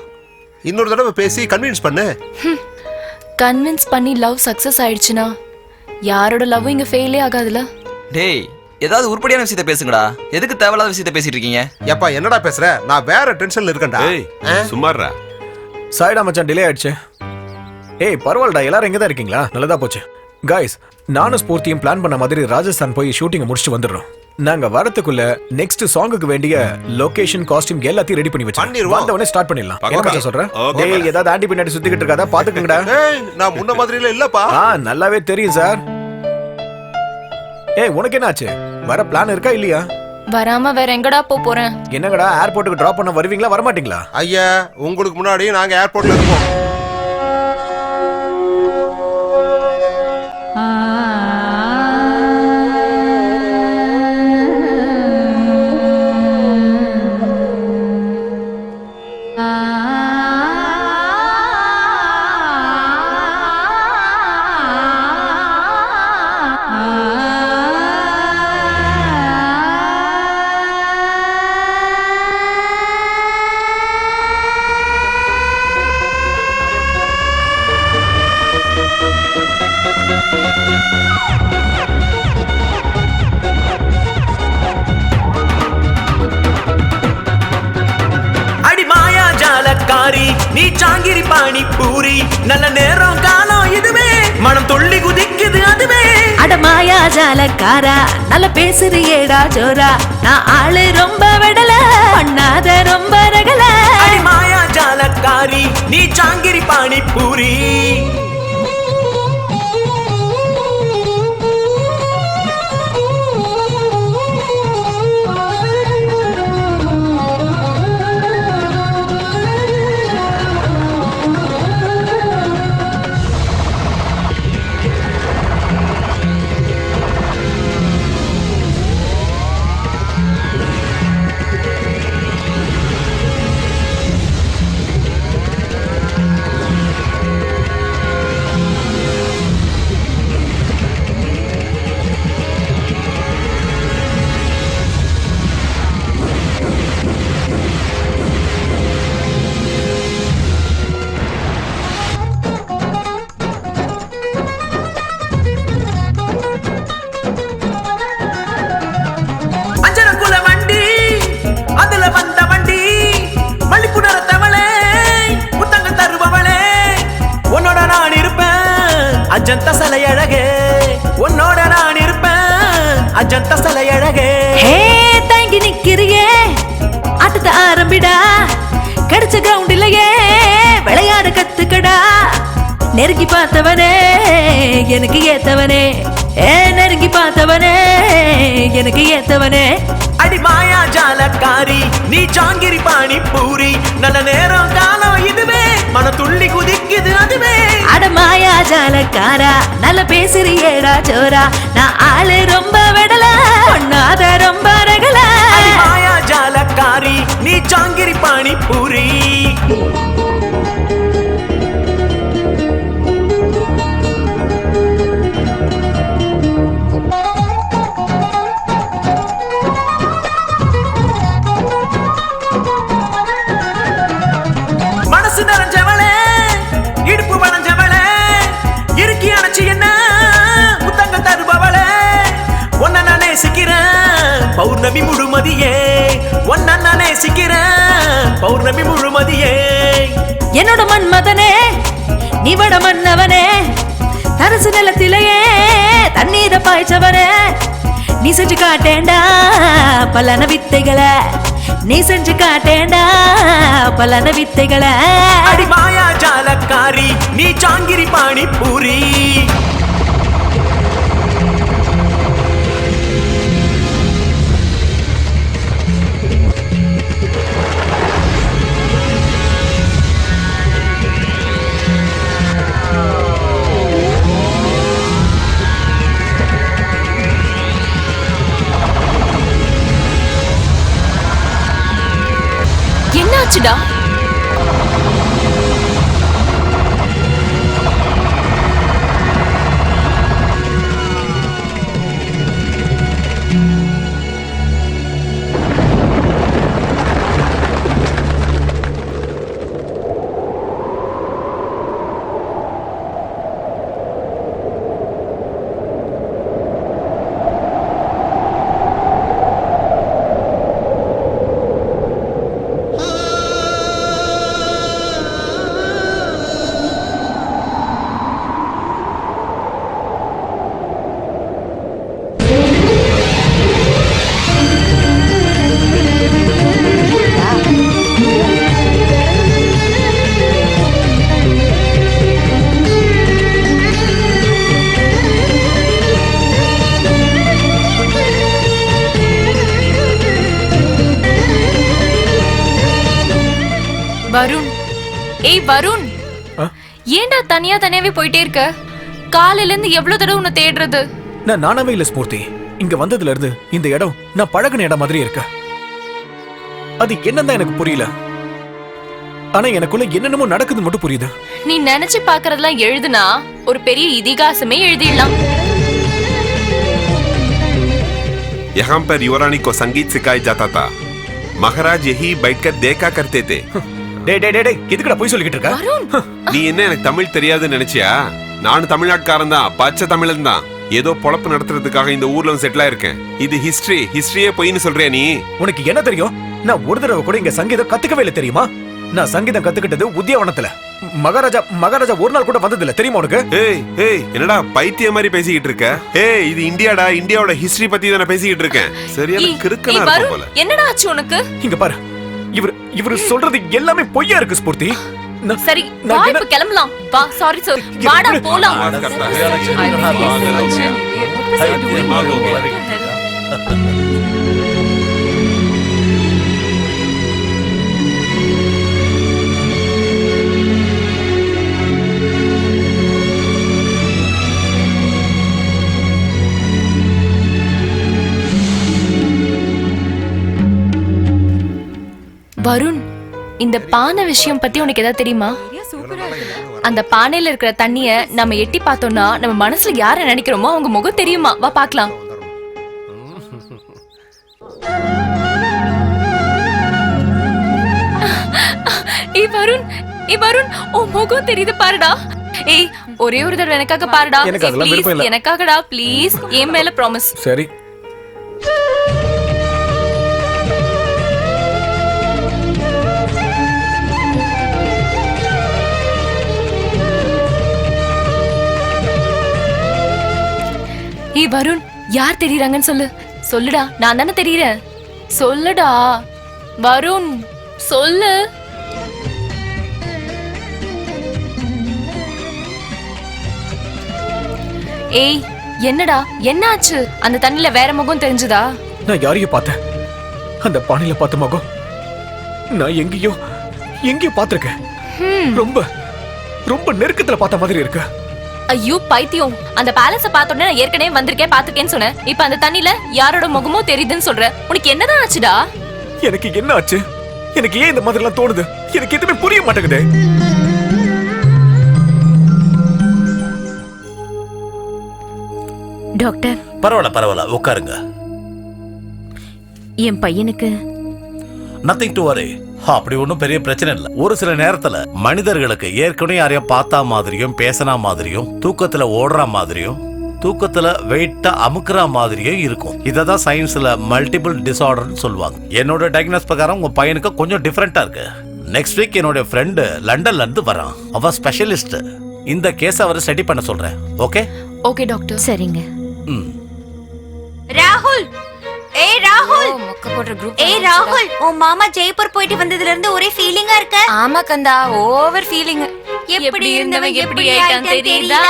இன்னொரு தடவை பேசி கன்வின்ஸ் பண்ணு. கன்வின்ஸ் பண்ணி லவ் சக்சஸ் ஆயிடுச்சுன்னா யாரோட லவ் இங்க ஃபெயிலே ஆகாதுல. டேய், ஏதாவது உருப்படியான விஷயத்தை பேசுங்கடா. எதுக்கு தேவையில்லாத விஷயத்தை பேசிட்டு இருக்கீங்க? ஏப்பா என்னடா பேசுற? நான் வேற டென்ஷன்ல இருக்கேன்டா. சும்மாறா. சாரிடா மச்சான், டிலே ஆயிடுச்சு. ஏய் பரவாயில்லடா, எல்லாரும் எங்க தான் இருக்கீங்களா? நல்லதா போச்சு. காய்ஸ், நானும் ஸ்பூர்த்தியும் பிளான் பண்ண மாதிரி ராஜஸ்தான் போய் ஷூட்டிங் முடிச்சுட்டு வந்துடுறோம். நாங்க வரதுக்குள்ள நெக்ஸ்ட் சாங்குக்கு வேண்டிய லொகேஷன், காஸ்டியூம் எல்லாத்தையும் ரெடி பண்ணி வச்சிருவோம். வந்த உடனே ஸ்டார்ட் பண்ணிடலாம். என்ன மச்சான் சொல்ற? டேய், ஏதாவது ஆண்டி பின்னாடி சுத்திக்கிட்டு இருக்காதா பாத்துக்கங்கடா. நான் முன்ன மாதிரில இல்லப்பா. நல்லாவே தெரியும் சார். ஏய், உனக்கு என்ன ஆச்சு? வர பிளான் இருக்கா இல்லையா? வராம வேற எங்கடா போறேன்? என்னங்கடா, ஏர்போர்ட்டுக்கு டிராப் பண்ண வருவீங்களா வரமாட்டீங்களா? ஐயா, உங்களுக்கு முன்னாடி நாங்க ஏர்போர்ட்ல இருக்கோம். நீ சாங்கிரி பாணி பூரி, நல்ல நேரம் காலம் இதுவே, மனம் துள்ளி குதிக்குது அதுவே. அட மாயா ஜாலக்காரா, நல்ல பேசுறியேடா ஜோரா, நான் ஆளு ரொம்ப விடல, பண்ணாத ரொம்ப ரகல. அடி மாயா ஜாலக்காரி, நீ சாங்கிரி பாணி பூரி. அஜந்த சலை அழகே, உன்னோட நான் இருப்பேன். அஜந்த சலை அழகே. ஹே, தாங்கி நிக்கிறியே, ஆட்டத்தை ஆரம்பிடா. கிடைச்ச கிரவுண்ட் இல்லையே, விளையாட கத்துக்கடா. நெருங்கி பார்த்தவனே எனக்கு ஏத்தவனே, நெருங்கி பார்த்தவனே எனக்கு ஏத்தவனே. அடி மாயா ஜாலக்காரி, நீ சாங்கிரி பாணி பூரி, நல்ல நேரம் காலம் இதுவே, மன துள்ளி குதிக்குது அதுவே. அட மாயா ஜாலக்காரா, நல்ல பேசுறியேடா ஜோரா, நான் ஆளு ரொம்ப விடல, பண்ணாத ரொம்ப ரகல. அடி மாயா ஜாலக்காரி, நீ சாங்கிரி பாணி பூரி. மனசு நிறைஞ்சவளே, இடுப்பு வளைஞ்சவளே, நேசிக்கிறேன் பௌர்ணமி முழுமதியே ஒன்னா நான் நேசிக்கிறேன் பௌர்ணமி முழுமதியே என்னோட மன்மதனே நீவட மன்னவனே தரசு நிலத்திலேயே தண்ணீர பாய்ச்சவனே நீ செஞ்சு காட்டேண்டா பலன வித்தைகளை நீ செஞ்சு காட்டேண்டா பலன வித்தைகளை அடி மாயா ஜாலக்காரி நீ சாங்கிரி பானிபூரி என்னாச்சுடா? வருண், ஏய் வருண், ஏன்டா தனியாவே போயிட்டே இருக்க? காலையில இருந்து எவ்வளவு தடவை உன்னை தேடுறது? நான் நானாவே இல்ல ஸ்மூர்த்தி. இங்க வந்ததுல இருந்து இந்த இடம் நான் பழகின இடம் மாதிரி இருக்கு. அது என்னதான் எனக்கு புரியல. ஆனா எனக்குள்ள என்னென்னமோ நடக்குது மட்டும் புரியுது. நீ நினைச்சு பாக்குறதெல்லாம் எழுதுனா ஒரு பெரிய இதிகாசமே எழுதிடலாம். यहाँ पर युवरानी को संगीत सिखाया जाता था. महाराज यही बैठकर देखा करते थे. டேய் டேய் டேய் எதுக்குடா போய் சொல்லிட்டு இருக்க? நீ என்ன எனக்கு தமிழ் தெரியாதுன்னு நினைச்சியா? நானும் தமிழ்நாட்டுக்காரன் தான், பச்சை தமிழன் தான். ஏதோ பொழப்பு நடத்துறதுக்காக இந்த ஊர்ல செட்டில் ஆயிருக்கேன். இது ஹிஸ்டரியே பொய்ன்னு சொல்றியா நீ? உனக்கு என்ன தெரியும்? நான் ஒரு தடவை கூட இங்க சங்கீதம் கத்துக்கவே இல்லை தெரியுமா? நான் சங்கீதம் கத்துக்கிட்டது உத்தியாவனத்துல. மகாராஜா ஒரு நாள் கூட வந்தது இல்ல தெரியுமா உனக்கு? ஏய் ஏய் என்னடா பைத்திய மாதிரி பேசிக்கிட்டு இருக்க? ஏய் இது இந்தியாடா, இந்தியாவோட ஹிஸ்டரி பத்தி தான் பேசிக்கிட்டு இருக்கேன். சரியான கிறுக்கனா இருக்க போல. என்னடா ஆச்சு உனக்கு? இங்க பாரு, இவரு சொல்றது எல்லாமே பொய்யா இருக்கு ஸ்பூர்த்தி. சரி வா இப்ப கிளம்பலாம். வா சாரி சார், வாடா போலாம். வருண், இந்த பானை விஷயம் பத்தி உனக்கு ஏதாவது தெரியுமா? அந்த பானையில இருக்கிற தண்ணிய நம்ம எட்டி பார்த்தோம்னா நம்ம மனசுல யாரை நினைக்கிறோமோ அவங்க முகம் தெரியுமா? வா பார்க்கலாம். ஏய் வருண் உன் முகம் தெரியுது பாருடா. ஏய் ஒரே ஒரு தடவை எனக்காக பாருடா. எனக்காகடா ப்ளீஸ், என் மேல ப்ராமிஸ். சரி ஏய் வருண், யார் தெரியறாங்கன்னு சொல்லு. சொல்லுடா, நான் தானே தெரியறேன். சொல்லுடா வருண், சொல்லு. ஏய் என்னடா என்னாச்சு? அந்த தண்ணில வேற முகம் தெரிஞ்சுதா? நான் யாரையும் பார்த்தேன். அந்த பானையில பார்த்த முகம் நான் எங்கேயோ பார்த்திருக்கேன். ரொம்ப ரொம்ப நெருக்கத்துல பார்த்த மாதிரி இருக்கு. ஐயோ பைத்தியம், அந்த பேலஸ பார்த்தோன்னே நான் ஏற்கனவே வந்திருக்கேன் பாத்துக்கேன்னு சொன்னேன். இப்ப அந்த தண்ணில யாரோட முகமோ தெரியுதுன்னு சொல்ற. உனக்கு என்னதான் ஆச்சுடா? எனக்கு என்ன ஆச்சு? எனக்கு ஏன் இந்த மாதிரி எல்லாம் தோணுது? எனக்கு எதுவுமே புரிய மாட்டேங்குது. டாக்டர் பரவாயில்ல உட்காருங்க. என் பையனுக்கு நத்திங் டு வரி. அப்படி ஒன்றும் பெரிய பிரச்சனை இல்லை. ஒரு சில நேரத்துல மனிதர்களுக்கு ஏற்கனவே யாரையும் பார்த்தா மாதிரியும் பேசினா மாதிரியும் தூக்கத்துல ஓடுற மாதிரியும் தூக்கத்துல வெயிட்டா அமுக்குற மாதிரியும் இருக்கும். இததான் சயின்ஸ்ல மல்டிபிள் டிசார்டர்னு சொல்லுவாங்க. என்னோட டயக்னோஸ் பிரகாரம் உங்க பையனுக்கு கொஞ்சம் டிஃபரெண்டா இருக்கு. நெக்ஸ்ட் வீக் என்னோட ஃப்ரெண்டு லண்டன்ல இருந்து வரான். அவன் ஸ்பெஷலிஸ்ட். இந்த கேஸ் அவரை ஸ்டடி பண்ண சொல்றேன். ஓகே? Okay doctor. சரிங்க. ராகுல், ஏய் ராகுல், மொக்க போடுற குரூப். ஏய் ராகுல், உன் மாமா ஜெய்ப்பூர் போயிட்டு வந்ததுல இருந்து ஒரே ஃபீலிங்கா இருக்க. ஆமா கந்தா, ஓவர் ஃபீலிங். எப்படி இருந்தவன் எப்படி ஆயிட்டான் தெரியுதா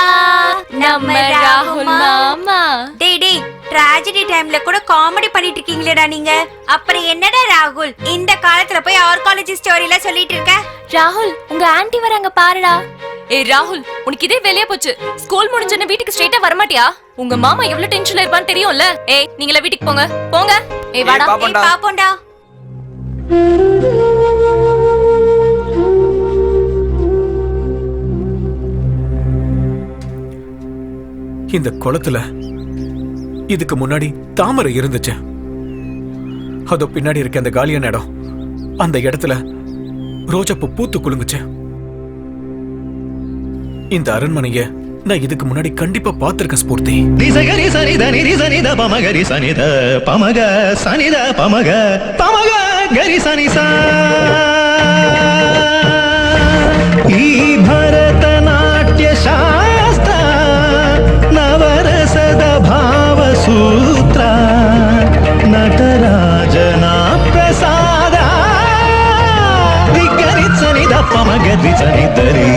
நம்ம ராகுல் மாமா. டேய் டேய், ட்ராஜடி டைம்ல கூட காமெடி பண்ணிட்டு இருக்கீங்களேடா நீங்க. அப்புறம் என்னடா ராகுல் இந்த காலத்துல போய் ஆர்காலஜி ஸ்டோரி எல்லாம் சொல்லிட்டு இருக்க? ராகுல், உங்க ஆன்ட்டி வராங்க பாருடா. ஏய் ராகுல், உனக்கு இதே வெளிய போச்சு. ஸ்கூல் முடிஞ்சன வீட்டுக்கு ஸ்ட்ரைட்டா வர மாட்டியா? உங்க மாமா எவ்வளவு டென்ஷன்ல இருப்பான்னு தெரியும்ல. ஏய் நீங்களே வீட்டுக்கு போங்க போங்க. ஏய் வாடா. ஏய் பாப்போண்டா. இந்த குளத்துல இதுக்கு முன்னாடி தாமரை இருந்துச்சு. அதோ பின்னாடி இருக்க அந்த காலியான இடம், அந்த இடத்துல ரோஜாப்பூ பூத்து குலுங்குச்சு. இந்த அரண்மனைய நான் இதுக்கு முன்னாடி கண்டிப்பா பார்த்திருக்கேன் ஸ்பூர்த்தி. நிசகரி சனித நிரி சனித பமகரி சனித பமக சனித பமக பமக கரி சனிசா. ಈ ಭರತನಾಟ್ಯ ಶಾಸ್ತ್ರ ನವರಸದ ಭಾವಸೂತ್ರ ನಟರಾಜನ ಪ್ರಸಾದ ದಿಗ್ಗರಿ ಸನಿದ ಪಮಗರಿ ಸನಿದರಿ.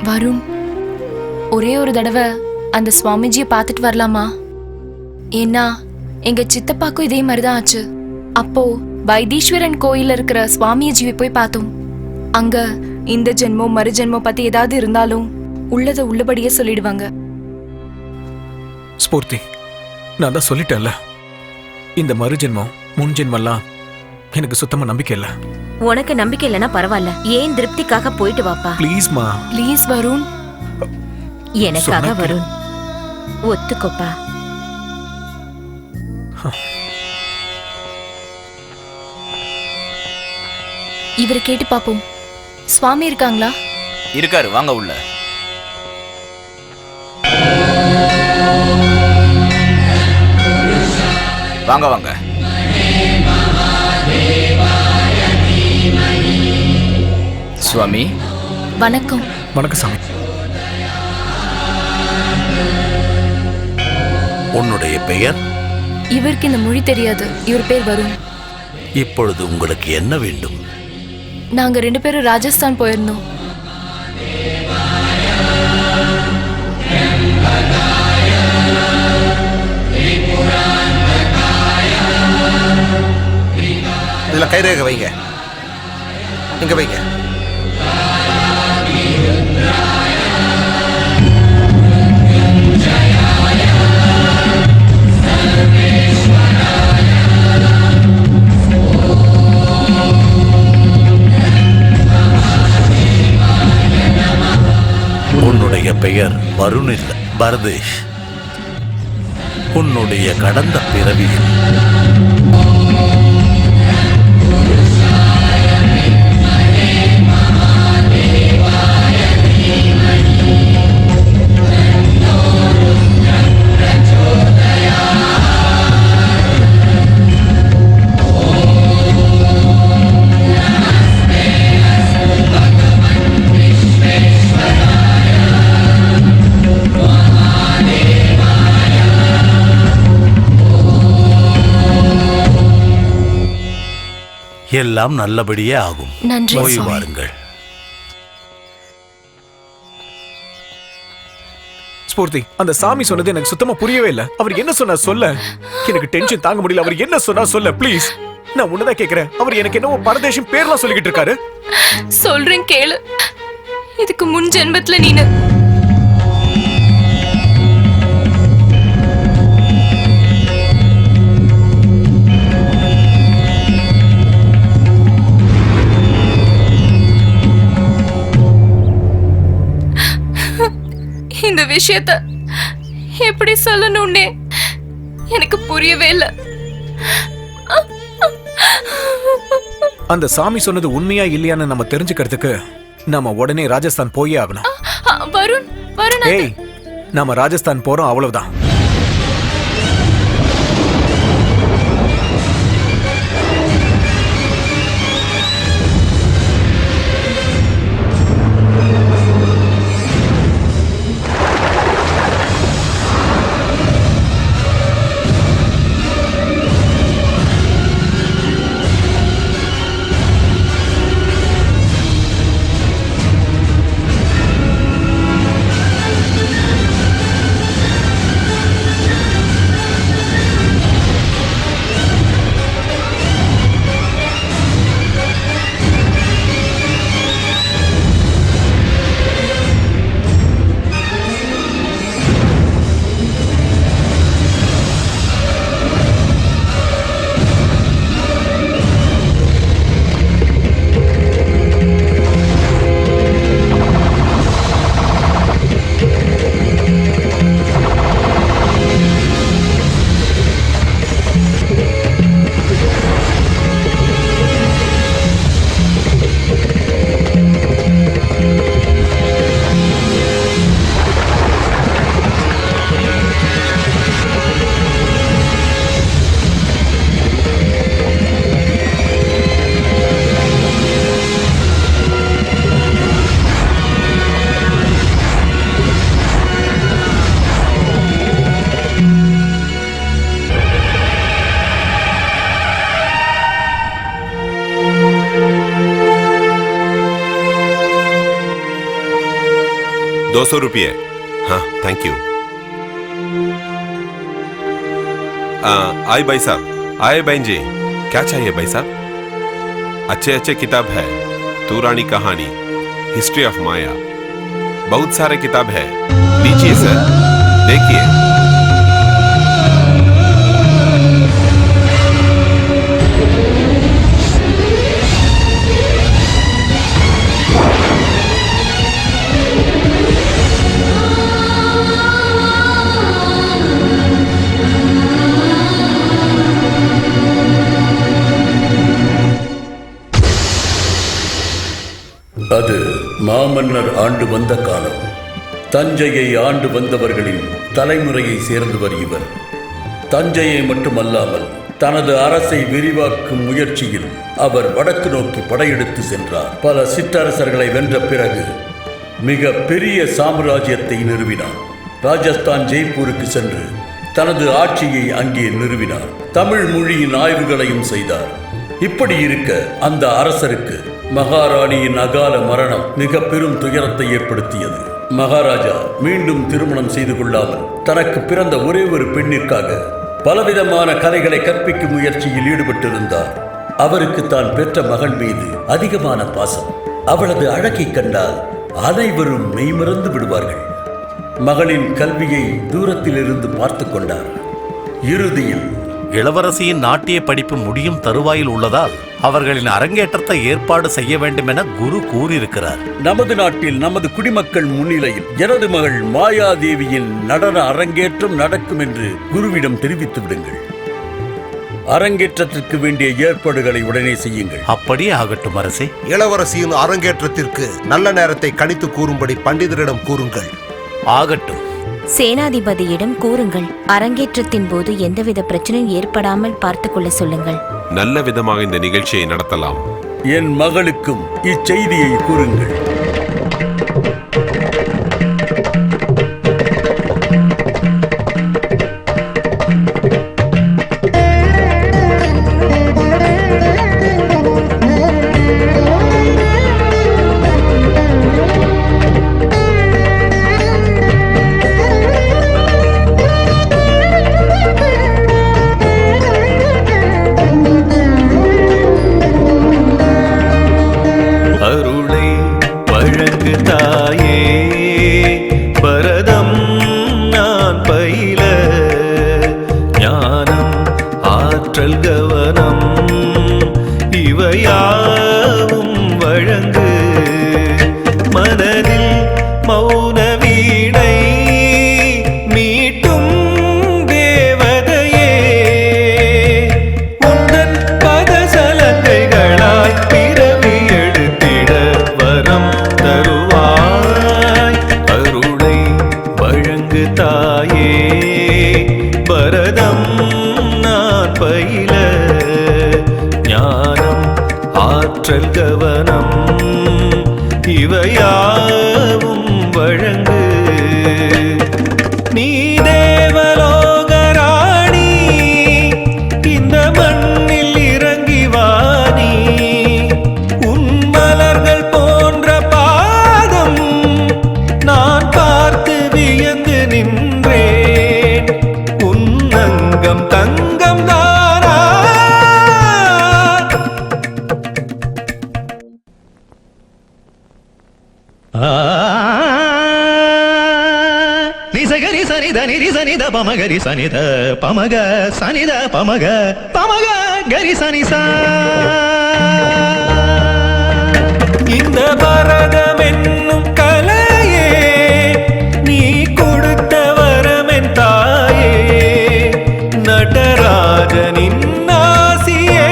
வருண், ஒரே ஒரு தடவை அந்த சுவாமிஜியை பார்த்துட்டு வரலாமா? ஏன்னா எங்க சித்தப்பாக்கும் இதே மாதிரிதான் ஆச்சு. அப்போ வைத்தீஸ்வரன் கோயில்ல இருக்கிற சுவாமிஜியை போய் பார்த்தோம். அங்க இந்த ஜென்மம் மறு ஜென்மம் பத்தி ஏதாவது இருந்தாலும் உள்ளத உள்ளபடியே சொல்லிடுவாங்க. ஸ்பூர்த்தி, நான் தான் சொல்லிட்டேன்ல, இந்த மறு ஜென்மம் முன் ஜென்மெல்லாம் எனக்கு சுத்தமா நம்பிக்கை இல்ல. உனக்கு நம்பிக்கை இல்லைன்னா பரவாயில்ல, ஏன் திருப்திக்காக போயிட்டு வாப்பா. ப்ளீஸ் மா. ப்ளீஸ் வருண். எனக்காக வருண், ஒத்துக்கோப்பா. இவரை கேட்டு பாப்போம். சுவாமி இருக்காங்களா? இருக்காரு, வாங்க உள்ள. வாங்க வாங்க. சுவாமி வணக்கம். வணக்கம் சாமி. உன்னுடைய பெயர்? இவருக்கு இந்த மொழி தெரியாது. இவர் பேர் வருண். இப்பொழுது உங்களுக்கு என்ன வேண்டும்? நாங்க 2 பேரும் ராஜஸ்தான் போயிருந்தோம். இதுல கைரேகை வைங்க, இங்க வைங்க. உன்னுடைய பெயர் வருண் இல்ல, பரதேஷ். உன்னுடைய கடந்த பிறவியில் எல்லாம் நல்லபடியே ஆகும். நன்றி போய் சுவாமி. வாருங்கள். ஸ்பூர்த்தி, அந்த சாமி சொன்னது எனக்கு சுத்தமா புரியவே இல்ல. அவர் என்ன சொன்னா சொல்ல. எனக்கு டென்ஷன் தாங்க முடியல. அவர் என்ன சொன்னா சொல்ல ப்ளீஸ். நான் உன்னதான் கேக்குறேன். அவர் எனக்கு என்னவோ பரதேசம் பேர்லாம் சொல்லிக்கிட்டு இருக்காரு. சொல்றேன் கேளு. இதுக்கு முன் ஜென்மத்துல நீனு விஷயத்த எப்படி சொல்லணும்னே எனக்கு புரியவே இல்லை. அந்த சாமி சொன்னது உண்மையா இல்லையான்னு நம்ம தெரிஞ்சுக்கிறதுக்கு நாம உடனே ராஜஸ்தான் போயே ஆகணும். வருண், வருண், ஏய், நாம ராஜஸ்தான் போறோம், அவ்வளவுதான். ₹200। हाँ, थैंक यू। आए भाई साहब, आए बहन जी, क्या चाहिए भाई साहब? अच्छे अच्छे किताब है, तूरानी कहानी, हिस्ट्री ऑफ माया, बहुत सारे किताब है, लीजिए सर, देखिए। அது மாமன்னர் ஆண்டு வந்த காலம். தஞ்சையை ஆண்டு வந்தவர்களின் தலைமுறையை சேர்ந்தவர் இவர். தஞ்சையை மட்டுமல்லாமல் தனது அரசை விரிவாக்கும் முயற்சியில் அவர் வடக்கு நோக்கி படையெடுத்து சென்றார். பல சிற்றரசர்களை வென்ற பிறகு மிக பெரிய சாம்ராஜ்யத்தை நிறுவினார். ராஜஸ்தான் ஜெய்ப்பூருக்கு சென்று தனது ஆட்சியை அங்கே நிறுவினார். தமிழ் மொழியின் ஆய்வுகளையும் செய்தார். இப்படி இருக்க அந்த அரசருக்கு மகாராணியின் அகால மரணம் மிக பெரும் துயரத்தை ஏற்படுத்தியது. மகாராஜா மீண்டும் திருமணம் செய்து கொள்ளாமல் தனக்கு பிறந்த ஒரே ஒரு பெண்ணிற்காக பலவிதமான கலைகளை கற்பிக்கும் முயற்சியில் ஈடுபட்டிருந்தார். அவருக்கு தான் பெற்ற மகன் மீது அதிகமான பாசம். அவளது அழகை கண்டால் அனைவரும் மெய்மறந்து விடுவார்கள். மகளின் கல்வியை தூரத்தில் இருந்து பார்த்து கொண்டார். இறுதியில் இளவரசியின் நாட்டிய படிப்பு முடியும் தருவாயில் உள்ளதால் அவர்களின் அரங்கேற்றத்தை ஏற்பாடு செய்ய வேண்டும் என குரு கூறியிருக்கிறார். நமது நாட்டில் நமது குடிமக்கள் முன்னிலையில் எனது மகள் மாயாதேவியின் நடன அரங்கேற்றம் நடக்கும் என்று குருவிடம் தெரிவித்து விடுங்கள். அரங்கேற்றத்திற்கு வேண்டிய ஏற்பாடுகளை உடனே செய்யுங்கள். அப்படியே ஆகட்டும் அரசே. இளவரசியின் அரங்கேற்றத்திற்கு நல்ல நேரத்தை கணித்து கூறும்படி பண்டிதரிடம் கூறுங்கள். ஆகட்டும். சேனாதிபதியிடம் கூறுங்கள். அரங்கேற்றத்தின் போது எந்தவித பிரச்சனையும் ஏற்படாமல் பார்த்து கொள்ள சொல்லுங்கள். நல்ல விதமாக இந்த நிகழ்ச்சியை நடத்தலாம். என் மகளுக்கும் இச்செய்தியை கூறுங்கள். மனதில் மௌன வீணை பயில ஞானம் ஆற்றல் கவனம் இவையாவும் வழங்கு நீ தேவலோக ராணி இந்த மண்ணில் இறங்கி வாணி உன் மலர்கள் போன்ற பாதம் நான் பார்த்து வியந்து நின்றேன் உன் அங்கம் தங்கம் தானா ரிசகரி சனித நிரி சனித பமகரி சனித பமக சனித பமக பமக கரி சனிசா இந்த பரதம் என்னும் கலையே நீ கொடுத்த வரமென் தாயே நடராஜனின் ஆசியே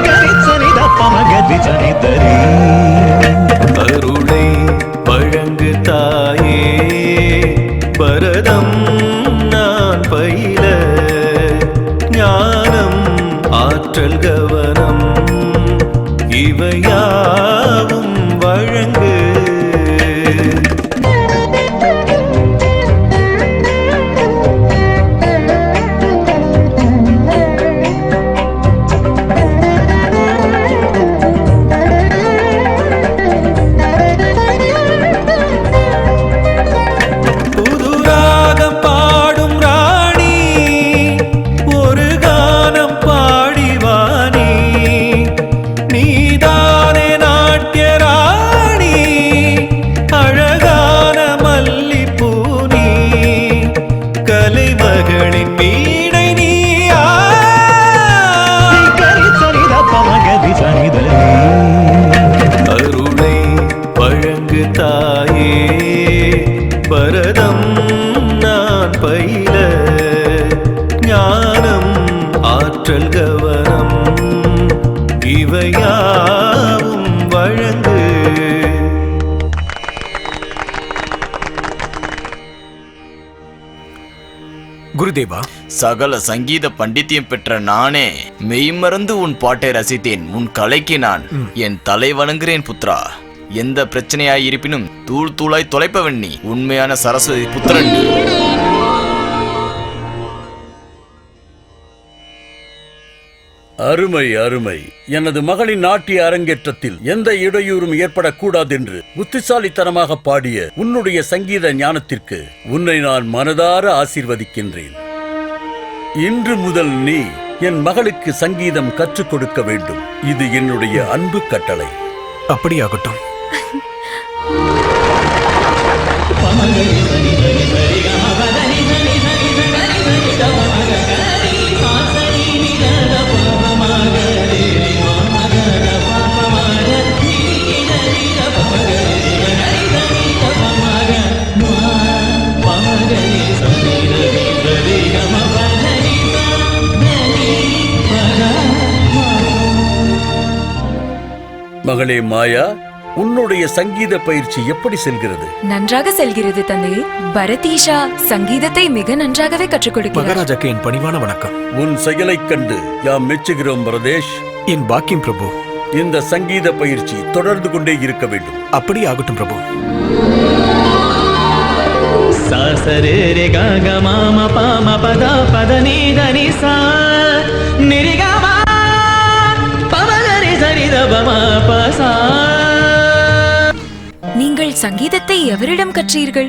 கரி சனித பமகரி சனிதரி அருளை வழங்கு தாயே பரதம் நான் பயில ஞானம் ஆற்றல் கவனம் இவையாவும் வழங்கு புதுராகம் பாடும் ராணி ஒரு கானம் பாடிவானி நீதானே நாட்டிய ராணி அழகான மல்லிப்பூனி கலைமகளின் வீணை நீயா கரி சனித பமகரி சனிதரி அருளை வழங்கு தாயே பரதம் நான் பயில ஞானம் ஆற்றல் கவனம் இவையாவும் வழங்கு குருதேவா, சகல சங்கீத பண்டித்தியம் பெற்ற நானே மெய்மறந்து உன் பாட்டை ரசித்தேன். உன் கலைக்கு நான் என் தலை வணங்குகிறேன் புத்ரா. எந்த பிரச்சனையாய் இருப்பினும் தூள் தூளாய் தொலைப்பவன் நீ. உண்மையான சரஸ்வதி புத்திரன் நீ. அருமை அருமை. எனது மகளின் நாட்டிய அரங்கேற்றத்தில் எந்த இடையூறும் ஏற்படக்கூடாது என்று புத்திசாலித்தனமாக பாடிய உன்னுடைய சங்கீத ஞானத்திற்கு உன்னை நான் மனதார ஆசீர்வதிக்கின்றேன். இன்று முதல் நீ என் மகளுக்கு சங்கீதம் கற்றுக் கொடுக்க வேண்டும். இது என்னுடைய அன்பு கட்டளை. அப்படியாகட்டும். மகளே மாயா, உன்னுடைய சங்கீத பயிற்சி எப்படி செல்கிறது? நன்றாக செல்கிறது தந்தையே. பரதீஷா சங்கீதத்தை மிக நன்றாகவே கற்றுக் கொடுக்கிறார். மகாராஜாக்கு என் பணிவான வணக்கம். உன் செயலைக் கண்டு யாம் மெச்சுகிறோம் பிரதேஷ். என் பாக்கியம் பிரபு. இந்த சங்கீத பயிற்சி தொடர்ந்து கொண்டே இருக்க வேண்டும். அப்படி ஆகட்டும் பிரபு. சாசரே ரே க மாம பாம பத பத நீ தனி சா நிரிகமா பமகரி சரித பம பசா. நீங்கள் சங்கீதத்தை எவரிடம் கற்றீர்கள்?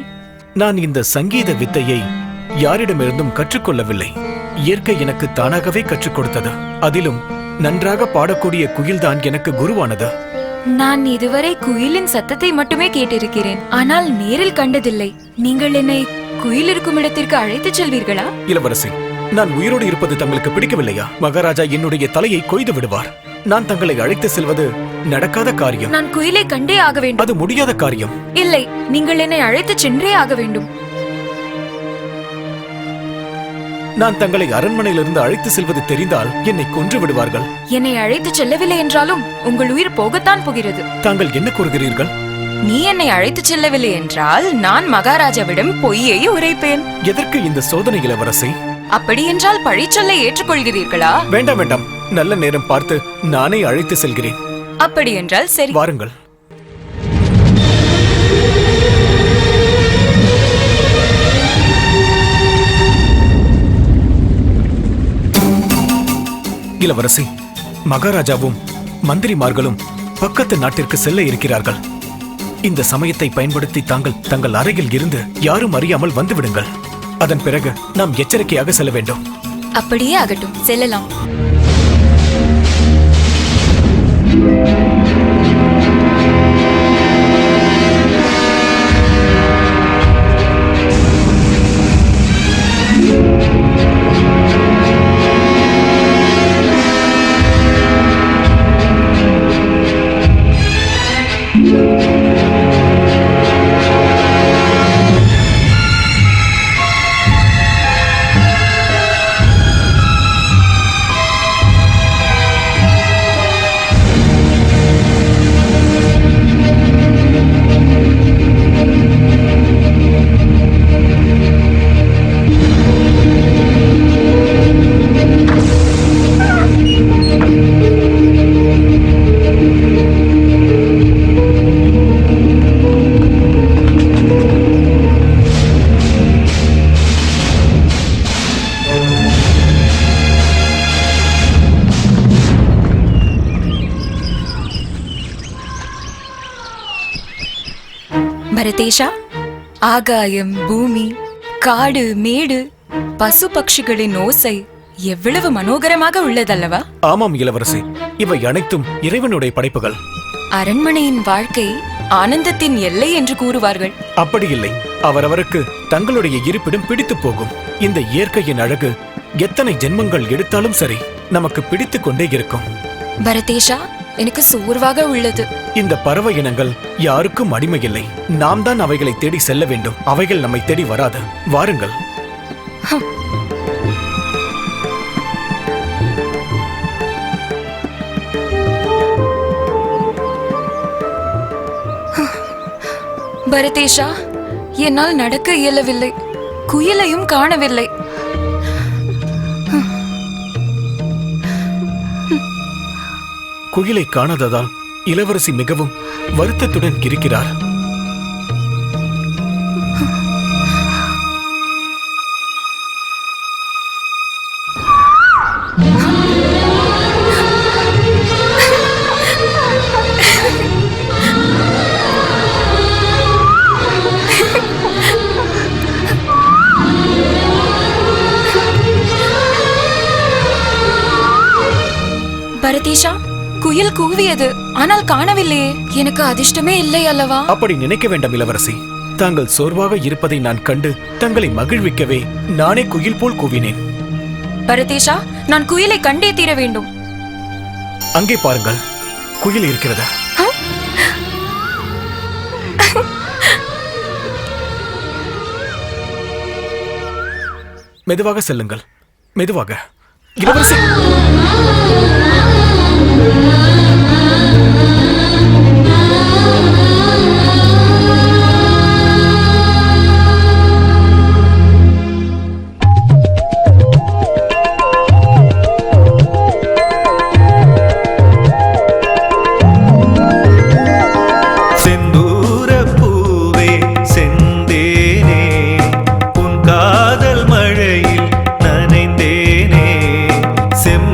நான் இந்த சங்கீத வித்தையை யாரிடமிருந்தும் கற்றுக்கொள்ளவில்லை. இயற்கை எனக்கு தானாகவே கற்றுக் கொடுத்தது. அதிலும் நன்றாக பாடக்கூடிய குயில்தான் எனக்கு குருவானது. நான் இதுவரை குயிலின் சத்தத்தை மட்டுமே கேட்டிருக்கிறேன், ஆனால் நேரில் கண்டதில்லை. நீங்கள் என்னை குயில் இருக்கும் இடத்திற்கு அழைத்துச் செல்வீர்களா? இளவரசி, நான் உயிரோடு இருப்பது தங்களுக்கு பிடிக்கவில்லையா? மகாராஜா என்னுடைய தலையை கொய்து விடுவார். நான் தங்களை அழைத்து செல்வது நடக்காத காரியம். நான் குயிலை கண்டே ஆக வேண்டும். அது முடியாத காரியம். இல்லை, நீங்கள் என்னை அழைத்து சென்றே ஆக வேண்டும். நான் தங்களை அரண்மனையிலிருந்து அழைத்து செல்வது தெரிந்தால் என்னை கொன்று விடுவார்கள். என்னை அழைத்து செல்லவில்லை என்றாலும் உங்கள் உயிர் போகத்தான் போகிறது. தாங்கள் என்ன கூறுகிறீர்கள்? நீ என்னை அழைத்து செல்லவில்லை என்றால் நான் மகாராஜாவிடம் பொய்யை உரைப்பேன். எதற்கு இந்த சோதனை இளவரசி? அப்படி என்றால் பழிச்சொல்லை ஏற்றுக்கொள்கிறீர்களா? வேண்டாம் வேண்டாம், நல்ல நேரம் பார்த்து நானே அழைத்து செல்கிறேன். அப்படி என்றால் சரி, வாருங்கள். இளவரசி, மகாராஜாவும் மந்திரிமார்களும் பக்கத்து நாட்டிற்கு செல்ல இருக்கிறார்கள். இந்த சமயத்தை பயன்படுத்தி தாங்கள் தங்கள் அறையில் இருந்து யாரும் அறியாமல் வந்து விடுங்கள். அதன் பிறகு நாம் எச்சரிக்கையாக செல்ல வேண்டும். அப்படியே ஆகட்டும், செல்லலாம். பரதேஷா, ஆகாயம், பூமி, காடு, மேடு, பசு பட்சிகளின் ஓசை எவ்வளவு மனோகரமாக உள்ளதல்லவா? ஆமாம் இளவரசி, இவை அனைத்தும் இறைவனுடைய படைப்புகள். அரண்மனையின் வாழ்க்கை ஆனந்தத்தின் எல்லை என்று கூறுவார்கள். அப்படி இல்லை, அவரவருக்கு தங்களுடைய இருப்பிடம் பிடித்து போகும். இந்த இயற்கையின் அழகு எத்தனை ஜென்மங்கள் எடுத்தாலும் சரி, நமக்கு பிடித்து கொண்டே இருக்கும். பரதேஷா, எனக்கு சோர்வாக உள்ளது. இந்த பறவை இனங்கள் யாருக்கும் அடிமை இல்லை. நாம் தான் அவைகளை தேடி செல்ல வேண்டும். அவைகள் நம்மை தேடி வராது. வாருங்கள். பரதேஷா, என்னால் நடக்க இயலவில்லை. குயிலையும் காணவில்லை. குயிலை காணாததால் இளவரசி மிகவும் வருத்தத்துடன் இருக்கிறார். பரதேஷா, குயில் கூவியது, ஆனால் காணவில்லையே. எனக்கு அதிர்ஷ்டமே இல்லை அல்லவா? அப்படி நினைக்க வேண்டாம் இளவரசி. தாங்கள் சோர்வாக இருப்பதை நான் கண்டு தங்களை மகிழ்விக்கவே நானே குயில் போல் கூவினேன். பரதேஷா, நான் குயிலை கண்டே தீர வேண்டும். அங்கே பாருங்கள், குயில் இருக்கிறதா? மெதுவாக செல்லுங்கள், மெதுவாக. இளவரசி, செந்தூர பூவே செந்தேனே, உன் காதல் மழையில் நனைந்தேனே, செம்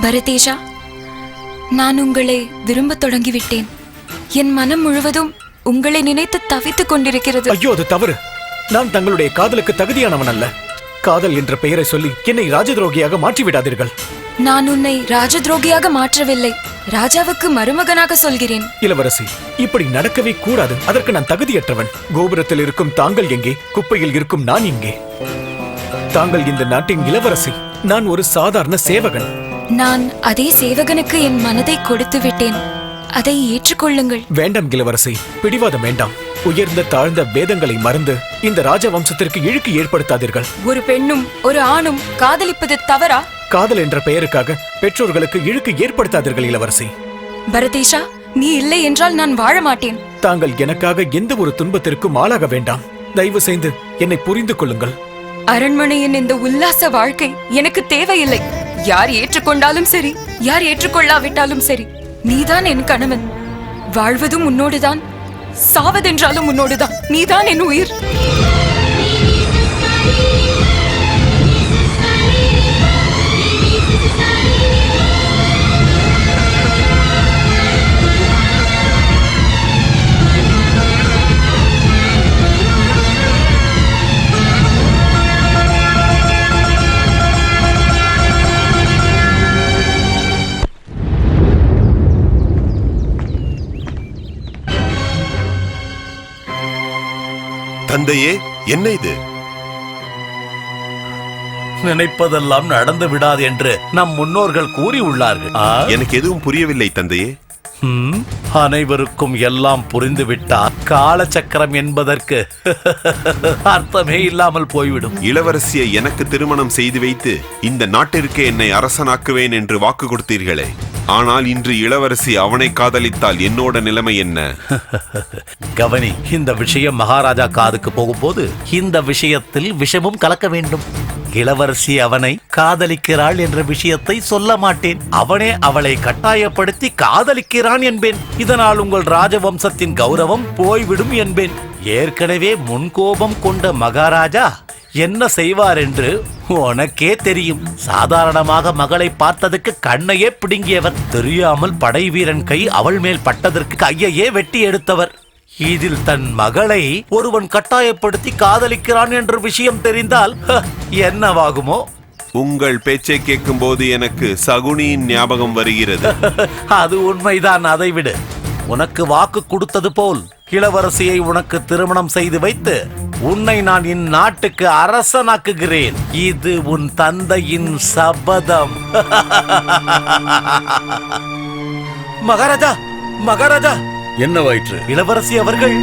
பரதேஷா, நான் உங்களை விரும்பத் தொடங்கிவிட்டேன். என் மனம் முழுவதும் உங்களை நினைத்து தவித்துக் கொண்டிருக்கிறது. ஐயோ, அது தவறு. நான் தங்களுடைய காதலுக்கு தகுதியானவன் அல்ல. காதல் என்ற பெயரை சொல்லி என்னை ராஜதுரோகியாக மாற்றிவிடாதீர்கள். நான் உன்னை ராஜதுரோகியாக மாற்றவில்லை, ராஜாவுக்கு மருமகனாக சொல்கிறேன். இளவரசி, இப்படி நடக்கவே கூடாது. அதற்கு நான் தகுதியற்றவன். கோபுரத்தில் இருக்கும் தாங்கள் எங்கே? குப்பையில் இருக்கும் நான் எங்கே? தாங்கள் இந்த நாட்டின் இளவரசி, நான் ஒரு சாதாரண சேவகன். நான் அதே சேவகனுக்கு என் மனதை கொடுத்து விட்டேன், அதை ஏற்றுக்கொள்ளுங்கள். வேண்டாம் இளவரசி, பிடிவாதம் வேண்டாம். உயர்ந்த தாழ்ந்த பேதங்களை மறந்து இந்த ராஜவம்சத்திற்கு இழுக்கு ஏற்படுத்தாதீர்கள். ஒரு பெண்ணும் ஒரு ஆணும் காதலிப்பது தவறா? காதல் என்ற பெயருக்காக பெற்றோர்களுக்கு இழுக்கு ஏற்படுத்தாதீர்கள் இளவரசி. பரதேஷா, நீ இல்லை என்றால் நான் வாழ மாட்டேன். தாங்கள் எனக்காக எந்த ஒரு துன்பத்திற்கும் ஆளாக வேண்டாம். தயவு செய்து என்னை புரிந்து கொள்ளுங்கள். அரண்மனையின் இந்த உல்லாச வாழ்க்கை எனக்கு தேவையில்லை. யார் ஏற்றுக்கொண்டாலும் சரி, யார் ஏற்றுக்கொள்ளாவிட்டாலும் சரி, நீதான் என் கணவன். வாழ்வதும் உன்னோடுதான், சாவதென்றாலும் உன்னோடுதான். நீதான் என் உயிர். தந்தையே, என்ன இது? நினைப்பதெல்லாம் நடந்து விடாது என்று நம் முன்னோர்கள் கூறியுள்ளார்கள். எனக்கு எதுவும் புரியவில்லை தந்தையே. அனைவருக்கும் எல்லாம் புரிந்துவிட்டால் காலச்சக்கரம் என்பதற்கு அர்த்தமே இல்லாமல் போய்விடும். இளவரசியை எனக்கு திருமணம் செய்து வைத்து இந்த நாட்டிற்கு என்னை அரசனாக்குவேன் என்று வாக்கு கொடுத்தீர்களே, ஆனால் இன்று இளவரசி அவனை காதலித்தால் என்னோட நிலைமை என்ன? கவனி, இந்த விஷயம் மகாராஜா காதுக்கு போகும்போது இந்த விஷயத்தில் விஷமும் கலக்க வேண்டும். இளவரசி அவனை காதலிக்கிறாள் என்ற விஷயத்தை சொல்ல மாட்டேன். அவனே அவளை கட்டாயப்படுத்தி காதலிக்கிறான் என்பேன். இதனால் உங்கள் ராஜவம்சத்தின் கௌரவம் போய்விடும் என்பேன். ஏற்கனவே முன்கோபம் கொண்ட மகாராஜா என்ன செய்வார் என்று உனக்கே தெரியும். சாதாரணமாக மகளை பார்த்ததுக்கு கண்ணையே பிடுங்கியவர். தெரியாமல் படை வீரன் கை அவள் மேல் பட்டதற்கு கையையே வெட்டி எடுத்தவர். இதில் தன் மகளை ஒருவன் கட்டாயப்படுத்தி காதலிக்கிறான் என்ற விஷயம் தெரிந்தால் என்னவாகுமோ? உங்கள் பேச்சை கேட்கும் போது எனக்கு சகுனியின் ஞாபகம் வருகிறது. அது உண்மைதான். அதை விடு. உனக்கு வாக்கு கொடுத்தது போல் இளவரசியை உனக்கு திருமணம் செய்து வைத்து உன்னை நான் இந்நாட்டுக்கு அரசனாக்குகிறேன். இது உன் தந்தையின் சபதம். மகாராஜா, மகாராஜா, என்னவாயிற்று? இளவரசி அவர்கள்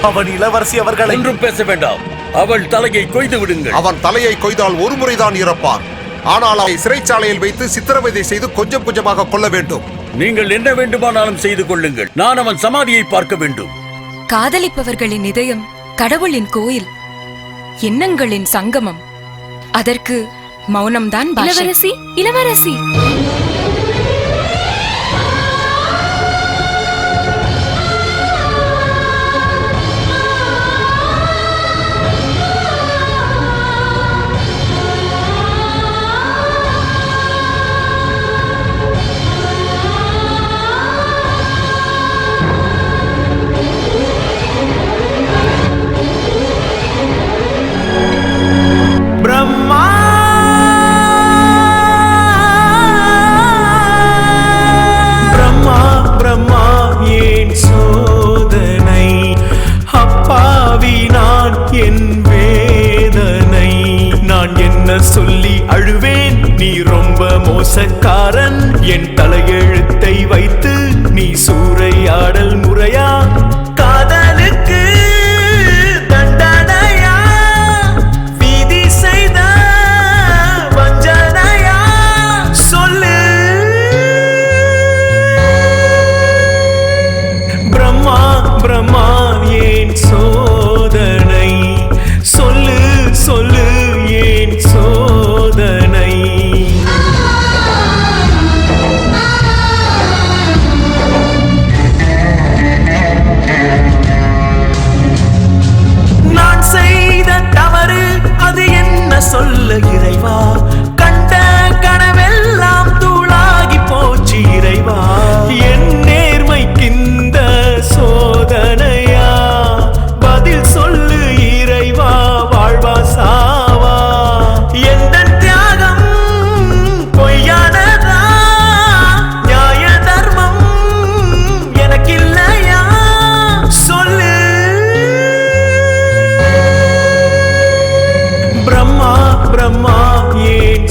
அவன் இளவரசி அவர்கள் ஒன்றும் பேச வேண்டாம். அவள் தலையை கொய்து விடுங்கள். அவன் தலையை கொய்தால் ஒரு முறைதான் இறப்பான். ஆனால் அவனை சிறைச்சாலையில் வைத்து சித்திரவதை செய்து கொஞ்சம் கொஞ்சமாக கொள்ள வேண்டும். நீங்கள் என்ன வேண்டுமானாலும் செய்து கொள்ளுங்கள். நான் அவன் சமாதியை பார்க்க வேண்டும். காதலிப்பவர்களின் இதயம் கடவுளின் கோயில், எண்ணங்களின் சங்கமம். அதற்கு மௌனம்தான் பாஷை. இளவரசி, இளவரசி. பிரம்மா பிரம்மா பிரம்மா ஏன் சோதனை? அப்பாவி நான், என் வேதனை நான் என்ன சொல்லி அழுவேன்? நீ ரொம்ப மோசக்காரன். என் தலையெழுத்தை வைத்து நீ சூறையாடல் முறையா? காதலுக்கு தண்டனையா? விதி செய்த வஞ்சனையா? சொல்லு பிரம்மா பிரம்மா ஏன் சோதனை? சொல்லு சொல்லு ஏன்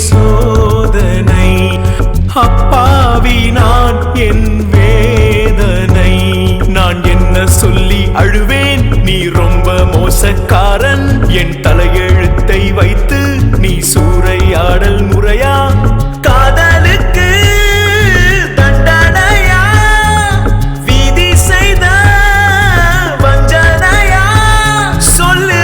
சோதனை அப்பாவி நான் என் வேதனை நான் என்ன சொல்லி அழுவேன் நீ ரொம்ப மோசக்காரன் என் தலையெழுத்தை வைத்து நீ சூறையாடல் முறையா காதலுக்கு தண்டனையா விதி செய்த வஞ்சனையா சொல்லு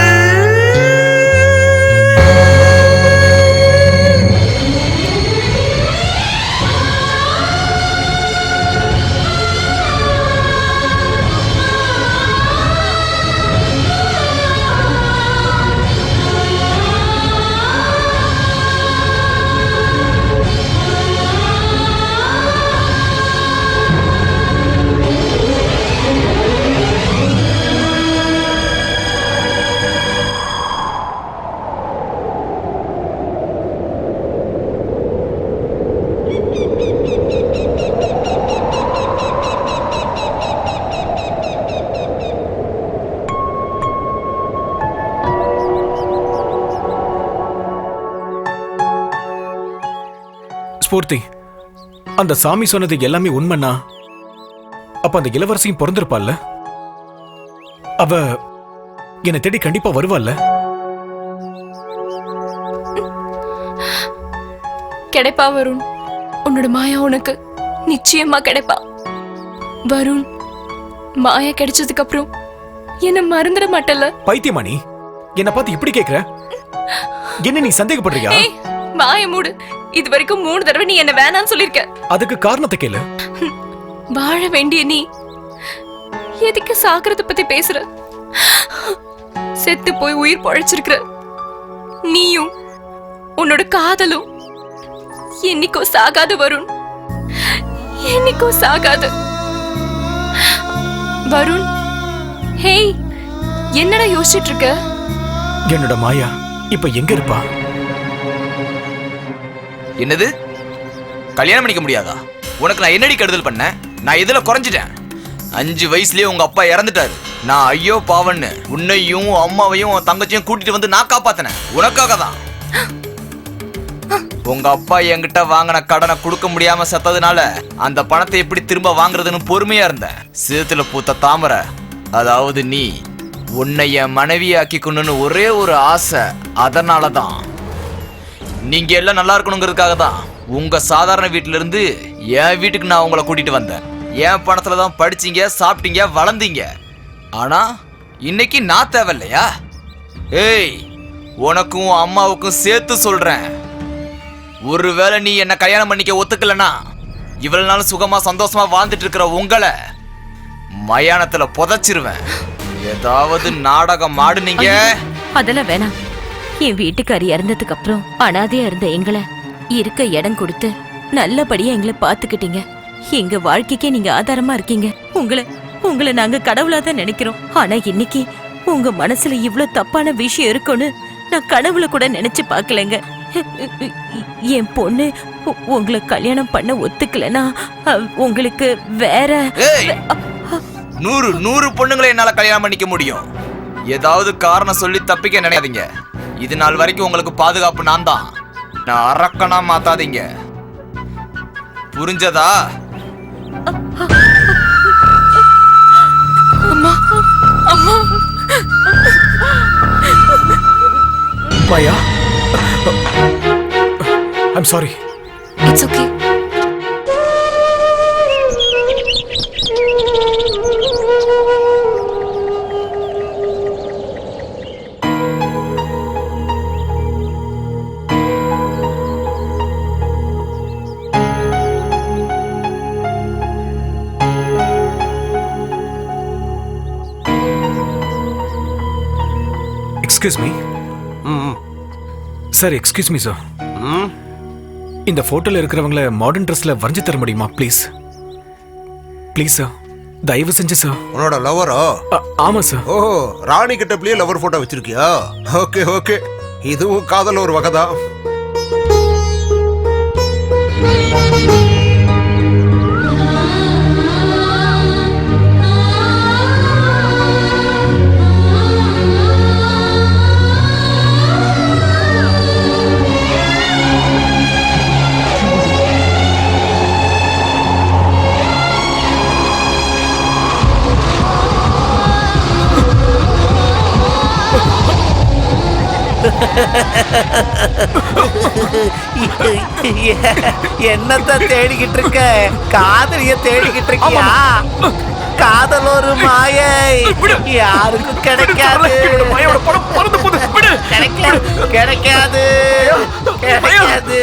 ஸ்பூர்த்தி, அந்த சாமி சொன்னது எல்லாமே உண்மைன்னா அப்ப அந்த இளவரசியும் பிறந்திருப்பாள்ல? அவ என்னை தேடி கண்டிப்பா வருவாள்ல? கிடைப்பா வருண், உன்னோட மாயா உனக்கு நிச்சயமா கிடைப்பா. வருண், மாயா கிடைச்சதுக்கு அப்புறம் என்ன மறந்துட மாட்டல? பைத்தியமா நீ? என்ன பார்த்து இப்படி கேக்குற? என்ன நீ சந்தேகப்படுறியா? மாய மூடு. இது வரைக்கும் 3 தடவை நீ என்ன வேணான்னு சொல்லிருக்க. அதுக்கு காரணத்தை கேளு. வாழ வேண்டிய நீ எதுக்கு சாகரத்தை பத்தி பேசுற? செத்து போய் உயிர் பழைச்சிருக்கிற நீயும் உன்னோட காதலும் என்னைக்கோ சாகாது வருண், என்னைக்கோ சாகாது வருண். ஹேய், என்னடா யோசிச்சுட்டு இருக்க? என்னோட மாயா இப்ப எங்க இருப்பா? என்னது? கல்யாணம் பண்ணிக்க முடியாதா? உனக்கு நான் என்னடி கெடுதல் பண்ணேன்? நான் இதுல குறைஞ்சிட்டேன். 5 வயசுலயே உங்க அப்பா இறந்துட்டாரு. நான் ஐயோ பாவன்னு உன்னையும் அம்மாவையும் தங்கச்சியும் கூட்டிட்டு வந்து நான் காப்பாத்தினேன். உனக்காக தான். உங்க அப்பா என்கிட்ட வாங்கின கடனை கொடுக்க முடியாம செத்ததுனால அந்த பணத்தை எப்படி திரும்ப வாங்குறதுன்னு பொறுமையா இருந்தேன். சேத்துல பூத்த தாமரை, அதாவது நீ, உன்னை என் மனைவியாக்கிக்கணும்னு ஒரே ஒரு ஆசை. அதனாலதான் நீங்க எல்லாம் நல்லா இருக்கணுங்கிறதுக்காக தான் உங்க சாதாரண வீட்டுல இருந்து என் வீட்டுக்கு நான் உங்களை கூட்டிட்டு வந்தேன். என் பணத்துல தான் படிச்சீங்க, சாப்பிட்டீங்க, வளர்ந்தீங்க. ஆனா இன்னைக்கு நான் தேவையில்லையா? ஏய், உனக்கும் அம்மாவுக்கும் சேர்த்து சொல்றேன், ஒருவேளை நீ என்ன கல்யாணம் பண்ணிக்க ஒத்துக்கலனா இவ்வளவு நாள் சுகமா சந்தோஷமா வாழ்ந்துட்டு இருக்கிற உங்களை மயானத்துல புதைச்சிருவேன். ஏதாவது நாடகம் ஆடுனீங்க. அதெல்லாம் வேணாம். என் வீட்டுக்காரி இறந்ததுக்கு அப்புறம் அனாதையா இருந்த எங்களை இருக்க இடம் கொடுத்து நல்லபடியா எங்களை பாத்துக்கிட்டீங்க. எங்க வாழ்க்கைக்கே நீங்க ஆதாரமா இருக்கீங்க. உங்களை நாங்க கடவுளா தான் நினைக்கிறோம். ஆனா இன்னைக்கு உங்க மனசுல இவ்வளவு தப்பான விஷயம் இருக்குன்னு நான் கனவுல கூட நினைச்சு பாக்கலங்க. என் பொண்ணு உங்களை கல்யாணம் பண்ண ஒத்துக்கலனா உங்களுக்கு வேற 100 பொண்ணுங்களை என்னால கல்யாணம் பண்ணிக்க முடியும். ஏதாவது காரணம் சொல்லி தப்பிக்க நினைக்காதீங்க. இது நாள் வரைக்கும் உங்களுக்கு பாதுகாப்பு நான் தான். நான் அரக்கனா மாத்தாதீங்க, புரிஞ்சதா? அம்மா, அம்மா. Maya, I'm sorry. It's okay. Excuse me sir. Excuse me sir. இந்த போட்டோல இருக்கிறவங்கள மாடர்ன் ட்ரெஸ்ல வரைஞ்சு தர முடியுமா ப்ளீஸ்? ப்ளீஸ் சார், தயவு செஞ்சு சார். உன்னோட லவரோ? ஆமா சார். ஓ, ராணி கிட்டப்லயே லவர் போட்டோ வச்சிருக்கியா? ஓகே ஓகே, இதுவும் காதல் ஒரு வகைதான். என்னத்த தேடிக்கிட்டு இருக்க? காதலிய தேடிக்கிட்டு இருக்கியா? காதல் ஒரு மாயை, யாருக்கும் கிடைக்காது. கிடைக்காது கிடைக்காது.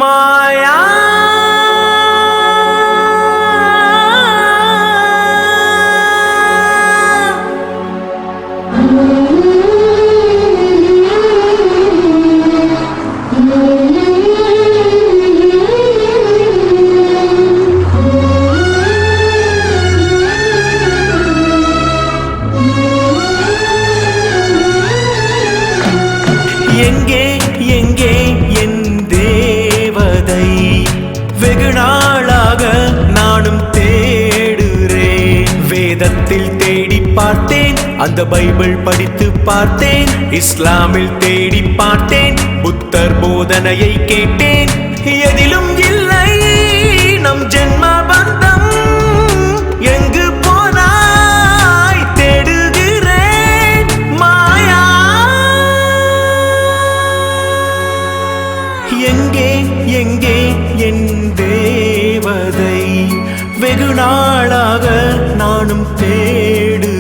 மாயா எங்கே எங்கே என் தேவதை? வெகு நாளாக நானும் தேடுறேன். வேதத்தில் தேடி பார்த்தேன், அந்த பைபிள் படித்து பார்த்தேன், இஸ்லாமில் தேடி பார்த்தேன், புத்தர் போதனையை கேட்டேன். எதிலும் இல்லை நம் ஜென்ம பந்தம். எங்கு போனாய் தேடுகிறேன் மாயா. எங்கே எங்கே என் தேவதை? வெகு நாளாக நானும் தேடுறேன்.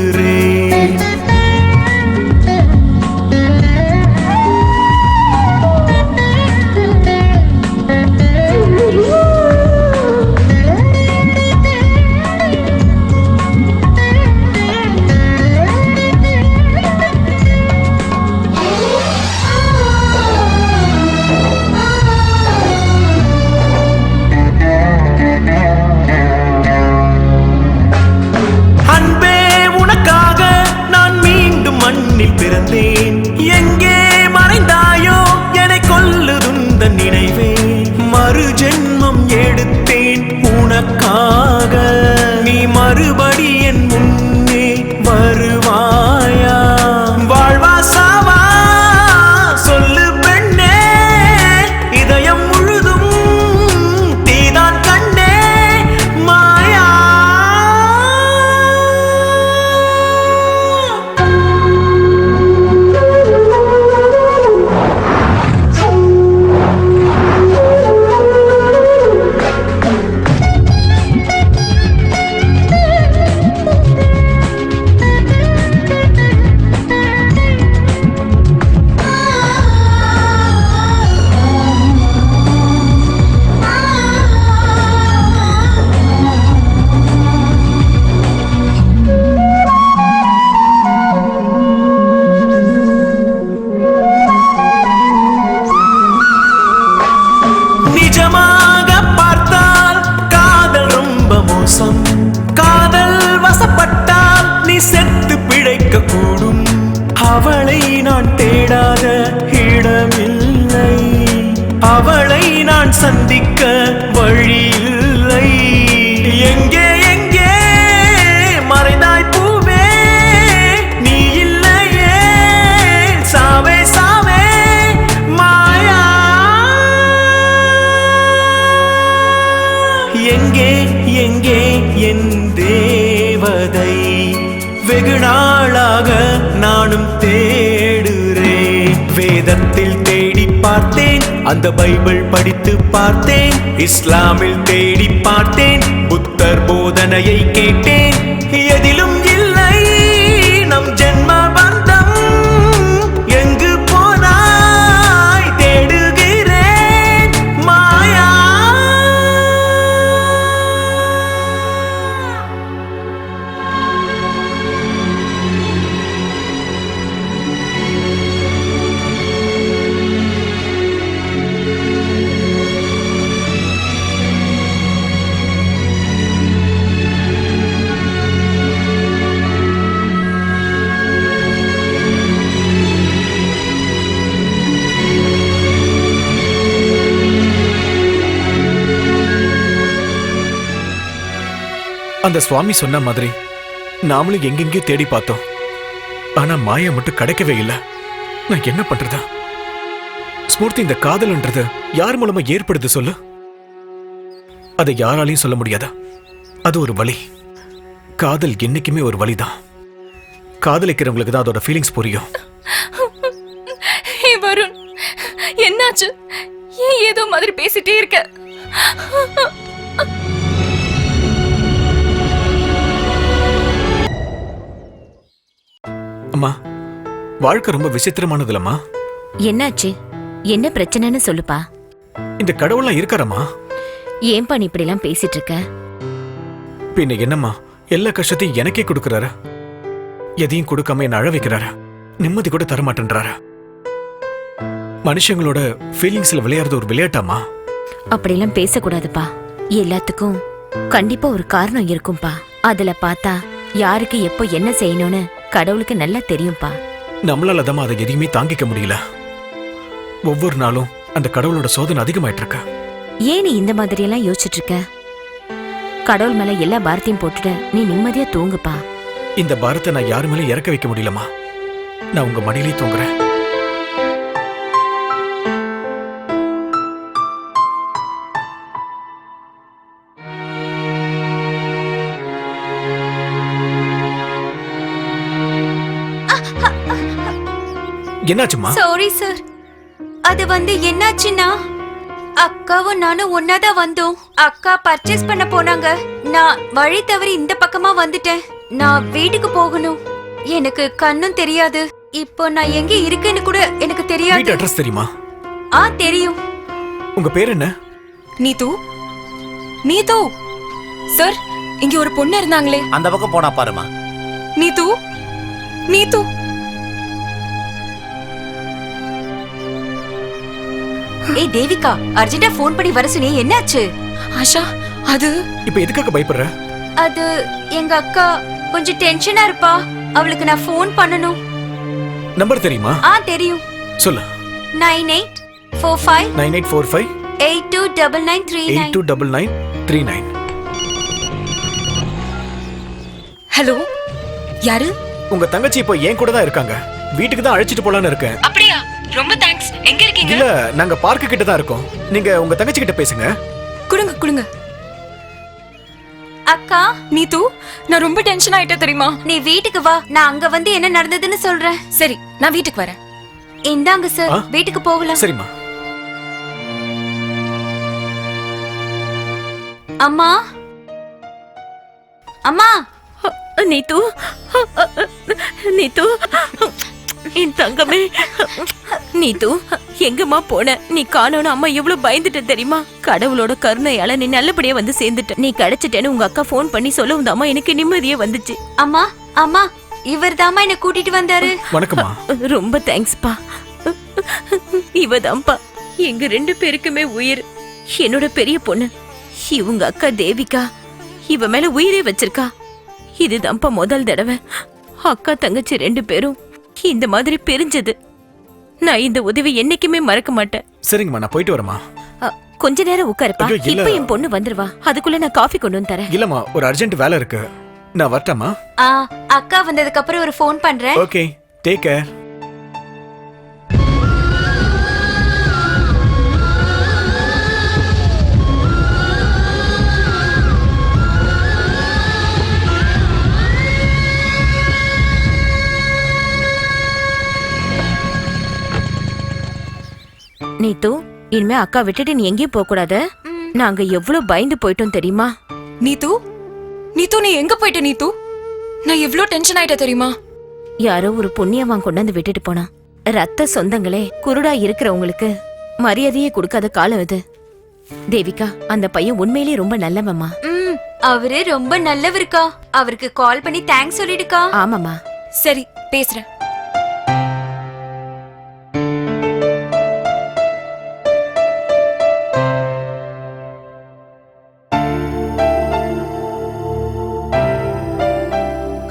அன்பே உனக்காக நான் மீண்டும் மண்ணில் பிறந்தேன். எங்கே மறைந்தாயோ என்னை கொல்லுதுந்த நினைவே. மறு ஜென்மம் எடுத்தேன் உனக்காக. நீ மறுபடி என் முன்னே வருவாயா? வாழ்வா சாவா சொல்லு பெண்ணே. இதயம் முழுதும் தீதான் கண்ணே மாயா. நிஜமாக பார்த்தால் காதல் ரொம்ப மோசம். காதல் வசப்பட்டால் நீ செத்து பிழைக்க கூடும். அவளை நான் தேடாத இடமில்லை. அவளை நான் சந்திக்க வழியில்லை. எங்கே எங்கே மறைந்தாய் பூவே? நீ இல்லையே சாவே சாவே மாயா. எங்கே எங்கே என் தேவதை? வெகு நாளாக நானும் தேடுறேன். வேதத்தில் தேடி பார்த்தேன், அந்த பைபிள் படித்து பார்த்தேன், இஸ்லாமில் தேடி பார்த்தேன், புத்தர் போதனையை கேட்டேன். எதிலும் இல்லை நம் ஜென்ம பந்தம். எங்கு போனாய் தேடுகிறேன் மாயா. அந்த சுவாமி சொன்ன மாதிரி நாமளும் எங்கெங்கே தேடி பார்த்தோம். ஆனா மாயா மட்டும் கிடைக்கவே இல்லை. நான் என்ன பண்றதா? ஸ்மூர்த்தி, இந்த காதல்ன்றது யார் மூலமா ஏற்படுது சொல்லு? அதை யாராலையும் சொல்ல முடியாதா? அது ஒரு வழி. காதல் என்னைக்குமே ஒரு வழிதான். காதலிக்கிறவங்களுக்கு தான் அதோட ஃபீலிங்ஸ் புரியும். ஹே வருண், என்னாச்சு? ஏன் ஏதோ மாதிரி பேசிட்டே இருக்க? அம்மா, வாழ்க்கை ரொம்ப விசித்திரமானதுலம்மா. என்னாச்சு? என்ன பிரச்சனைன்னு சொல்லுப்பா. இந்த கடவுள்லாம் இருக்காரம்மா? ஏன்பா நீ இப்படி எல்லாம் பேசிட்டு இருக்க? பின்ன என்னம்மா, எல்லா கஷ்டத்தையும் எனக்கே கொடுக்கறாரு. எதையும் கொடுக்காம என்ன அழ வைக்கிறாரு. நிம்மதி கூட தர மாட்டேன்றாரு. மனுஷங்களோட ஃபீலிங்ஸ்ல விளையாடுறது ஒரு விளையாட்டாமா? அப்படிலாம் பேசக்கூடாதுப்பா. எல்லாத்துக்கும் கண்டிப்பா ஒரு காரணம் இருக்கும்பா. அதுல பார்த்தா யாருக்கு எப்போ என்ன செய்யணும்னு கடவுளுக்கு நல்லா தெரியும்பா. நம்மளால தான் அதை எதையுமே தாங்கிக்க முடியல. ஒவ்வொரு நாளும் அந்த கடவுளோட சோதனை அதிகமாயிட்டு இருக்க. ஏன் நீ இந்த மாதிரி எல்லாம் யோசிச்சுட்டு இருக்க? கடவுள் மேல எல்லா பாரத்தையும் போட்டுட்டு நீ நிம்மதியா தூங்குப்பா. இந்த பாரத்தை நான் யாரு மேலே இறக்க வைக்க முடியலமா. நான் உங்க மடியிலே தூங்குறேன். என்னாச்சுமா? Sorry sir. அது என்னாச்சுன்னா, அக்காவும் நானும் ஒன்னாதான் வந்தோம். அக்கா பர்ச்சேஸ் பண்ண போனாங்க. நான் வழி தவறி இந்த பக்கமா வந்துட்டேன். நான் வீட்டுக்கு போகணும். எனக்கு கண்ணும் தெரியாது. இப்போ நான் எங்க இருக்கேன்னு கூட எனக்கு தெரியாது. வீட்டு அட்ரஸ் தெரியுமா? தெரியும். உங்க பேர் என்ன? நீது. நீது சார், இங்க ஒரு பொண்ணு இருந்தாங்களே, அந்த பக்கம் போனா பாருமா. நீது. நீது ஏய் தேவிகா, அர்ஜென்ட்டா ஃபோன் பண்ணி வர சொன்னே, என்னாச்சு? ஆஷா, அது இப்போ எதுக்காக பயப்படுற? அது எங்க அக்கா கொஞ்சம் டென்ஷனா இருப்பா. அவளுக்கு நான் ஃபோன் பண்ணனும். நம்பர் தெரியுமா? தெரியும். சொல்லு. 9845 9845 829939. 829939. ஹலோ, யாரு? உங்க தங்கச்சி இப்போ என் கூட தான் இருக்காங்க. வீட்டுக்கு தான் அழைச்சிட்டு போலான்னு இருக்கேன். அப்படியா? ரொம்ப தேங்க்ஸ். எங்க இருக்கீங்க? இல்ல, நாங்க பார்க்கு கிட்ட தான் இருக்கோம். நீங்க உங்க தங்கச்சி கிட்ட பேசுங்க. குடுங்க குடுங்க. அக்கா. நீது, நான் ரொம்ப டென்ஷன் ஆயிட்டேன் தெரியுமா? நீ வீட்டுக்கு வா, நான் அங்க வந்து என்ன நடந்ததுன்னு சொல்றேன். சரி, நான் வீட்டுக்கு வரேன். இந்தாங்க சார், வீட்டுக்கு போகலாம். சரிம்மா. அம்மா, அம்மா. நீது, நீது, என் தங்கமே. நீது, எங்கம்மா போன? நீ காணோன்னு அம்மா எவ்வளவு பயந்துட்ட தெரியுமா? கடவுளோட கருணையால நீ நல்லபடியா வந்து சேர்ந்துட்ட. நீ கிடைச்சிட்டேன்னு உங்க அக்கா போன் பண்ணி சொல்லவும் அம்மா எனக்கு நிம்மதியே வந்துச்சு. அம்மா, அம்மா, இவர் தாமா என்ன கூட்டிட்டு வந்தாரு. வணக்கம்மா. ரொம்ப தேங்க்ஸ்பா. இவதான்ப்பா எங்க 2 பேருக்குமே உயிர். என்னோட பெரிய பொண்ணு. இவங்க அக்கா தேவிகா இவ மேல உயிரே வச்சிருக்கா. இதுதான்ப்பா முதல் தடவை அக்கா தங்கச்சி 2 பேரும் இந்த மாதிரி பிரிஞ்சது. நான் இந்த உதவி என்னைக்குமே மறக்க மாட்டேன். சரிங்கம்மா, நான் போயிட்டு வரேம்மா. கொஞ்ச நேரம் உட்காருப்பா. ஐயோ, இல்ல. இப்ப என் பொண்ணு வந்துருவா. அதுக்குள்ள நான் காஃபி கொண்டு வந்து தரேன். இல்லம்மா, ஒரு அர்ஜென்ட் வேலை இருக்கு. நான் வரட்டாமா? அக்கா வந்ததுக்கு அப்புறம் ஒரு ஃபோன் பண்றேன். Okay, take care. நீத்து, இனிமே அக்கா விட்டுட்டு நீ எங்கேயும் போக கூடாது. நாங்க எவ்வளவு பயந்து போயிட்டோம் தெரியுமா? நீது, நீது, நீ எங்க போயிட்ட? நீது, நான் எவ்வளவு டென்ஷன் ஆயிட்ட தெரியுமா? யாரோ ஒரு புண்ணியவான் கொண்டு வந்து விட்டுட்டு போனா. ரத்த சொந்தங்களே குருடா இருக்கிறவங்களுக்கு மரியாதையே கொடுக்காத காலம் இது. தேவிகா, அந்த பையன் உண்மையிலேயே ரொம்ப நல்லவம்மா. அவரு ரொம்ப நல்லவருக்கா. அவருக்கு கால் பண்ணி தேங்க்ஸ் சொல்லிடுக்கா. ஆமாமா. சரி, பேசுறேன்.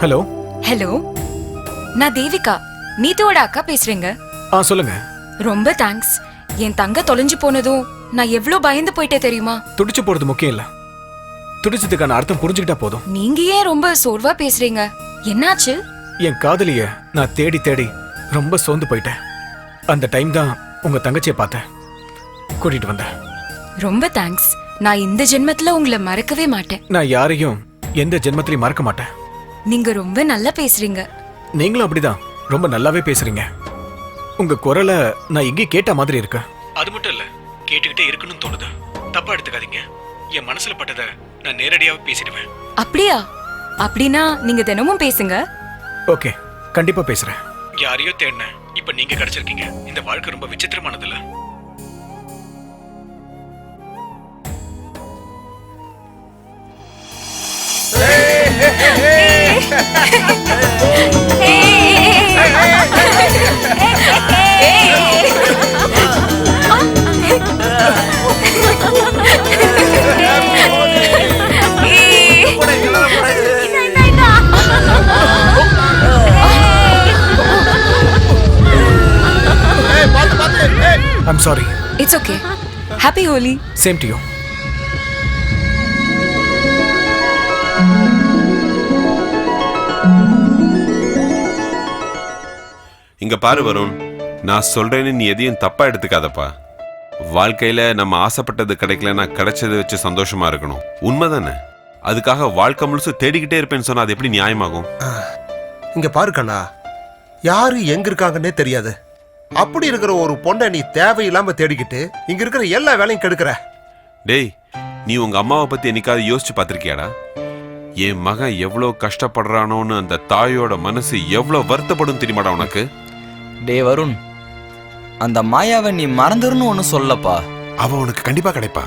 ஹலோ. ஹலோ, நான் தேவிகா, நீதோட அக்கா பேசுறேங்க. சொல்லுங்க. ரொம்ப தேங்க்ஸ். என் தங்க தொலைஞ்சு போனதும் நான் எவ்வளவு பயந்து போயிட்டே தெரியுமா? துடிச்சு போறது முக்கியம் இல்ல, துடிச்சதுக்கான அர்த்தம் புரிஞ்சுக்கிட்டா போதும். நீங்க ஏன் ரொம்ப சோர்வா பேசுறீங்க? என்னாச்சு? என் காதலிய நான் தேடி தேடி ரொம்ப சோர்ந்து போயிட்டேன். அந்த டைம் தான் உங்க தங்கச்சியை பார்த்தேன், கூட்டிட்டு வந்தேன். ரொம்ப தேங்க்ஸ். நான் இந்த ஜென்மத்துல உங்களை மறக்கவே மாட்டேன். நான் யாரையும் எந்த ஜென்மத்திலையும் மறக்க மாட்டேன். நீங்க ரொம்ப நல்லா பேசுறீங்க. நீங்களும் அப்படிதான் ரொம்ப நல்லாவே பேசுறீங்க. உங்க குரலை நான் எங்கேயும் கேட்ட மாதிரி இருக்கு. அது மட்டும் இல்ல, கேட்டுக்கிட்டே இருக்கணும்னு தோணுது. தப்பா எடுத்துக்காதீங்க. என் மனசுல பட்டதை நான் நேரடியாவே பேசிடுவேன். அப்படியா? அப்படின்னா நீங்க தினமும் பேசுங்க. ஓகே, கண்டிப்பா பேசுறேன். யாரையோ தேடினேன், இப்ப நீங்க கிடைச்சிருக்கீங்க. இந்த வாழ்க்கை ரொம்ப விசித்திரமானதுல. I'm sorry. It's okay. Happy Holi. Same to you. இங்க பாரு வருண், நான் சொல்றேன்னு நீ எதையும் தப்பா எடுத்துக்காதப்பா. வாழ்க்கையில நம்ம ஆசைப்பட்டது கிடைக்கலன்னா கிடைச்சதை வச்சு சந்தோஷமா இருக்கணும். உண்மைதானே? அதுக்காக வாழ்க்கை முழுசு தேடிக்கிட்டே இருப்பேன்னு சொன்னா அது எப்படி நியாயமாகும்? இங்க பாரு கண்ணா, யாரு எங்க இருக்காங்கன்னே தெரியாது. அப்படி இருக்கிற ஒரு பொண்ணை நீ தேவையில்லாம தேடிக்கிட்டு இங்க இருக்கிற எல்லா வேலையும் கெடுக்கிற. டேய், நீ உங்க அம்மாவை பத்தி என்னைக்காவது யோசிச்சு பார்த்திருக்கியாடா? என் மகன் எவ்வளவு கஷ்டப்படுறானோன்னு அந்த தாயோட மனசு எவ்வளவு வருத்தப்படும் தெரியுமாடா உனக்கு? டே வருண், அந்த மாயாவை நீ மறந்துருன்னு ஒன்னும் சொல்லப்பா. அவ உனக்கு கண்டிப்பா கிடைப்பா.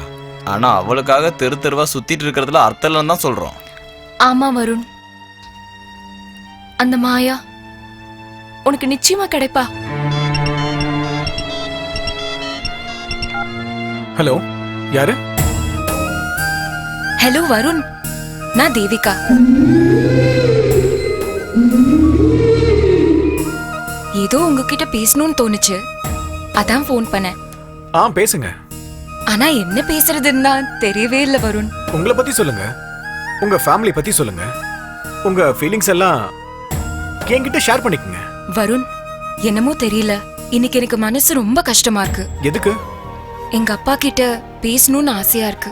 ஆனா அவளுக்காக தெரு தெருவா சுத்திட்டு இருக்கிறதுல அர்த்தம் இல்லைன்னு தான் சொல்றோம். ஆமா வருண், அந்த மாயா உனக்கு நிச்சயமா கிடைப்பா. ஹலோ, யாரு? ஹலோ வருண், நான் தேவிகா. ஏதோ உங்ககிட்ட பேசணும்னு தோணுச்சு, அதான் ஃபோன் பண்ணேன். பேசுங்க. ஆனா என்ன பேசுறதுன்னா தெரியவே இல்லை வருண். உங்களை பத்தி சொல்லுங்க, உங்க ஃபேமிலி பத்தி சொல்லுங்க, உங்க ஃபீலிங்ஸ் எல்லாம் என்கிட்ட ஷேர் பண்ணிக்கங்க. வருண், என்னமோ தெரியல, இன்னைக்கு எனக்கு மனசு ரொம்ப கஷ்டமா இருக்கு. எதுக்கு? எங்க அப்பா கிட்ட பேசணும்னு ஆசையா இருக்கு.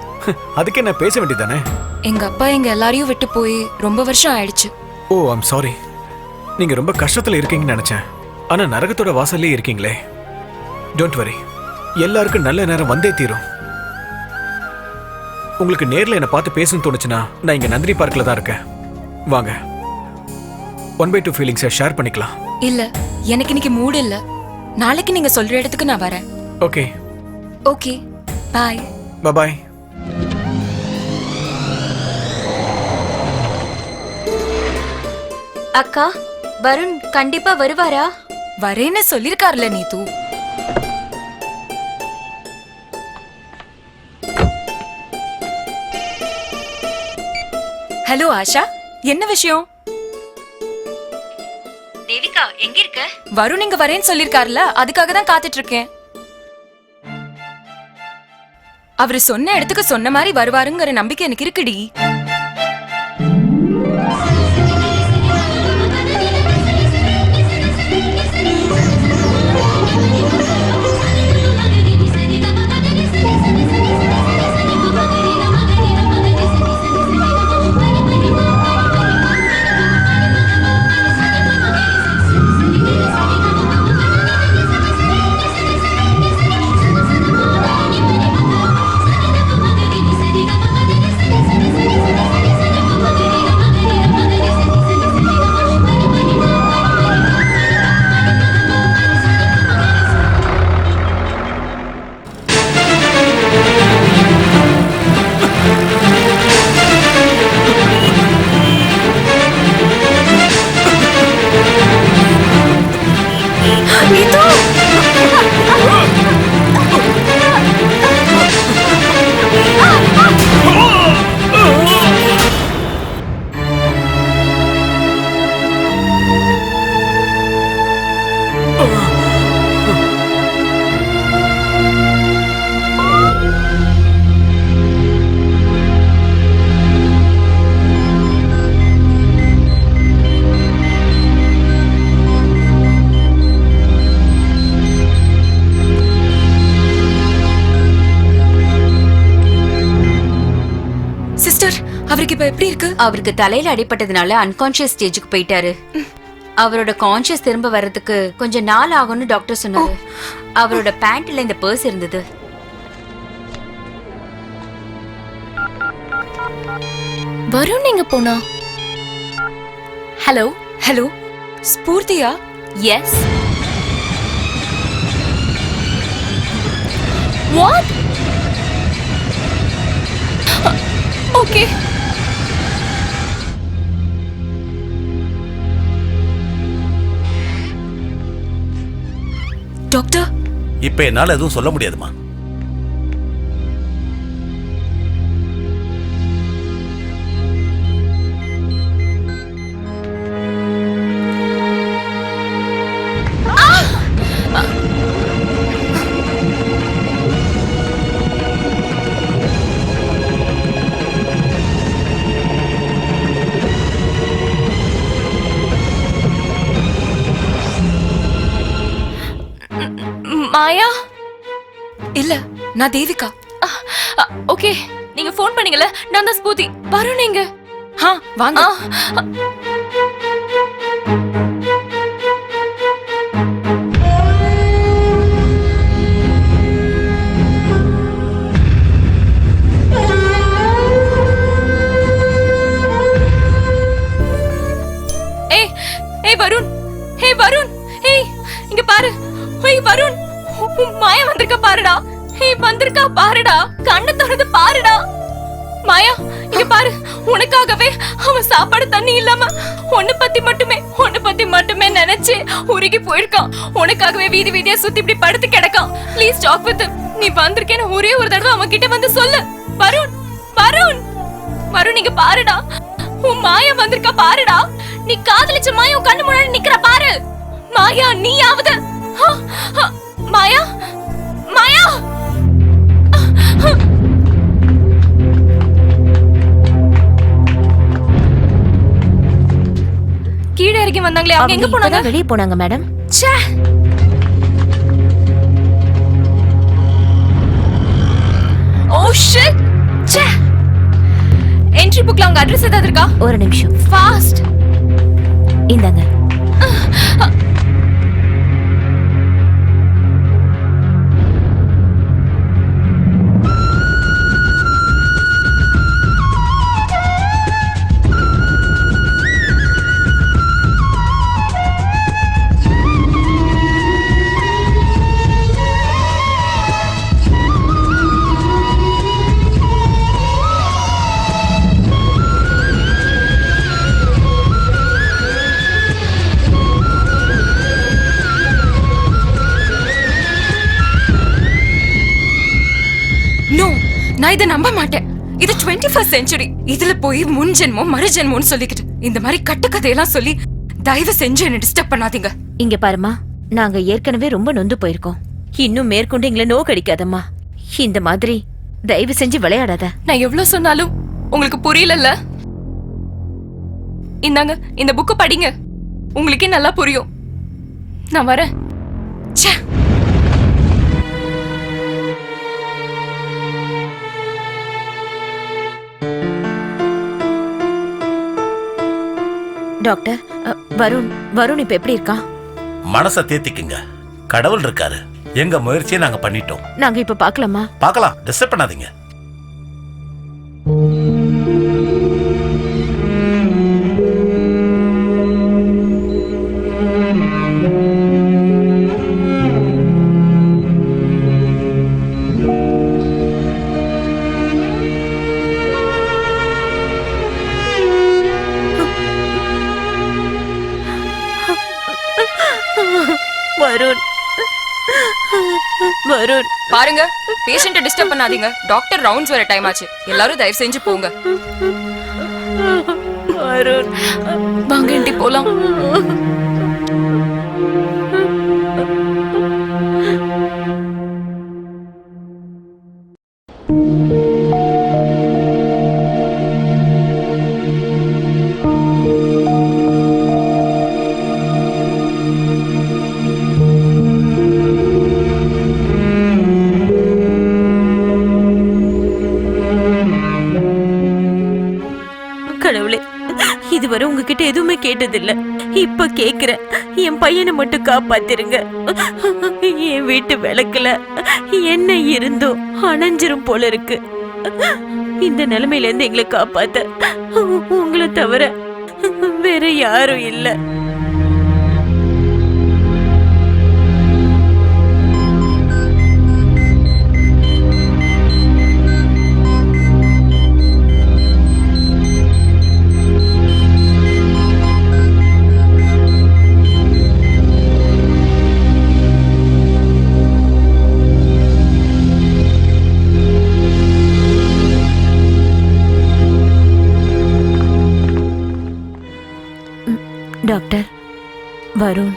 அதுக்கு என்ன, பேச வேண்டியதானே? எங்க அப்பா எங்க எல்லாரையும் விட்டு போய் ரொம்ப வருஷம் ஆயிடுச்சு. ஓ, ஐம் சாரி. நீங்க ரொம்ப கஷ்டத்துல இருக்கீங்கன்னு நினைச்சேன். ஆனா நரகத்தோட வாசல்லே இருக்கீங்களே. டோன்ட் வரி, எல்லாருக்கும் நல்ல நேரம் வந்தே தீரும். உங்களுக்கு நேர்ல என்ன பார்த்து பேசணும்னு தோணுச்சுன்னா நான் இங்க நந்தினி பார்க்ல தான் இருக்கேன். வாங்க, 1/2 ஃபீலிங்ஸை ஷேர் பண்ணிக்கலாம். இல்ல, எனக்கு இன்னைக்கு மூட் இல்ல. நாளைக்கு நீங்க சொல்ற இடத்துக்கு நான் வரேன். ஓகே ஓகே, பாய். பாய். அக்கா, வருண் கண்டிப்பா வருவாரா? வரேன்னு சொல்லிருக்காருல நீது. ஹலோ ஆஷா, என்ன விஷயம்? தேவிகா எங்க இருக்க? வருண் இங்க வரேன்னு சொல்லிருக்காருல, அதுக்காக தான் காத்துட்டு இருக்கேன். அவரு சொன்ன இடத்துக்கு சொன்ன மாதிரி வருவாருங்கிற நம்பிக்கை எனக்கு இருக்குடி. அவருக்கு இப்ப எப்படி இருக்கு? அவருக்கு தலையில அடிபட்டதுனால அன்கான்ஷியஸ் ஸ்டேஜுக்கு போயிட்டாரு. அவரோட கான்ஷியஸ் திரும்ப வர்றதுக்கு கொஞ்சம் நாள் ஆகும்னு டாக்டர் சொன்னாரு. அவரோட பேண்ட்ல இந்த பர்ஸ் இருந்தது. வருண் நீங்க போனா? ஹலோ ஹலோ, ஸ்பூர்த்தியா? எஸ். வாட்? ஓகே. டாக்டர், இப்ப என்னால எதுவும் சொல்ல முடியாதுமா. மாயா? இல்ல, நான் தேவிகா. ஓகே, நீங்க ஃபோன் பண்ணீங்கல, நான் தான் ஸ்பூதி. வருண் எங்க? வாங்க. வருண், ஹே வருண், ஹே இங்க பாரு. ஹேய் வருண், மாயா வந்திருக்கா பாருடா. ஹே வந்திருக்கா பாருடா, கண்ணு திறந்து பாருடா. மாயா இங்க பாரு, உனக்காகவே அவன் சாப்பாடு தண்ணி இல்லாம உன்னை பத்தி மட்டுமே நினைச்சு உருகி போயிருக்கான். உனக்காகவே வீதி வீதியா சுத்தி இப்படி படுத்து கிடக்கான். Please talk with him. நீ வந்திருக்கேன்னு ஒரே ஒரு தடவை அவன் கிட்ட வந்து சொல்லு. வருண், வருண், வருண் இங்க பாருடா. உன் மாயா வந்திருக்கா பாருடா. நீ காதலிச்ச மாயா உன் கண்ணு முன்னாடி நிக்கிற பாரு. மாயா நீயாவது மாயா, மாயா. கீழே இறங்கி வந்தாங்களே, அவங்க எங்க போனாங்க? வெளியே போனாங்க மேடம். ச்சே. Oh shit. ச்சே. என்ட்ரி புக்ல அவங்க அட்ரஸ் ஏதாவது இருக்கா? ஒரு நிமிஷம். ஃபாஸ்ட். இந்தாங்க. நான் இதை நம்ப மாட்டேன். இது 21st century. இதுல போய் முன் ஜென்மம் மறு ஜென்மம்னு சொல்லிக்கிட்டு இந்த மாதிரி கட்டுக்கதையெல்லாம் சொல்லி தயவு செஞ்சு என்ன டிஸ்டர்ப் பண்ணாதீங்க. இங்க பாருமா, நாங்க ஏற்கனவே ரொம்ப நொந்து போயிருக்கோம். இன்னும் மேற்கொண்டு எங்களை நோ கடிக்காதம்மா. இந்த மாதிரி தயவு செஞ்சு விளையாடாத. நான் எவ்வளவு சொன்னாலும் உங்களுக்கு புரியலல்ல. இந்தாங்க, இந்த புக்கு படிங்க, உங்களுக்கே நல்லா புரியும். நான் வரேன். ச்சே. டாக்டர், வருண் இப்ப எப்படி இருக்கா? மனசை தேத்திக்குங்க, கடவுள் இருக்காரு. எங்க முயற்சியை நாங்க பண்ணிட்டோம். நாங்க இப்ப பார்க்கலாமா? பார்க்கலாம், டிஸ்டர்ப் பண்ணாதீங்க. வருண், வருண் பாருங்க, பேஷண்ட்டை டிஸ்டர்ப் பண்ணாதீங்க. டாக்டர் ரவுண்ட்ஸ் வர டைம் ஆச்சு. எல்லாரும் தயவு செஞ்சு போங்க. வருண், வாங்க ஆண்டி போலாம். கடவுளே, இதுவரை உங்ககிட்ட எதுவுமே கேட்டதில்ல. இப்ப கேக்குறேன், என் பையனை மட்டும் காப்பாத்திருங்க. என் வீட்டு விளக்குல என்ன இருந்தும் அணைஞ்சிரும் போல இருக்கு. இந்த நிலைமையில இருந்து எங்களை காப்பாத்த உங்களை தவிர வேற யாரும் இல்ல. டாக்டர், வருண்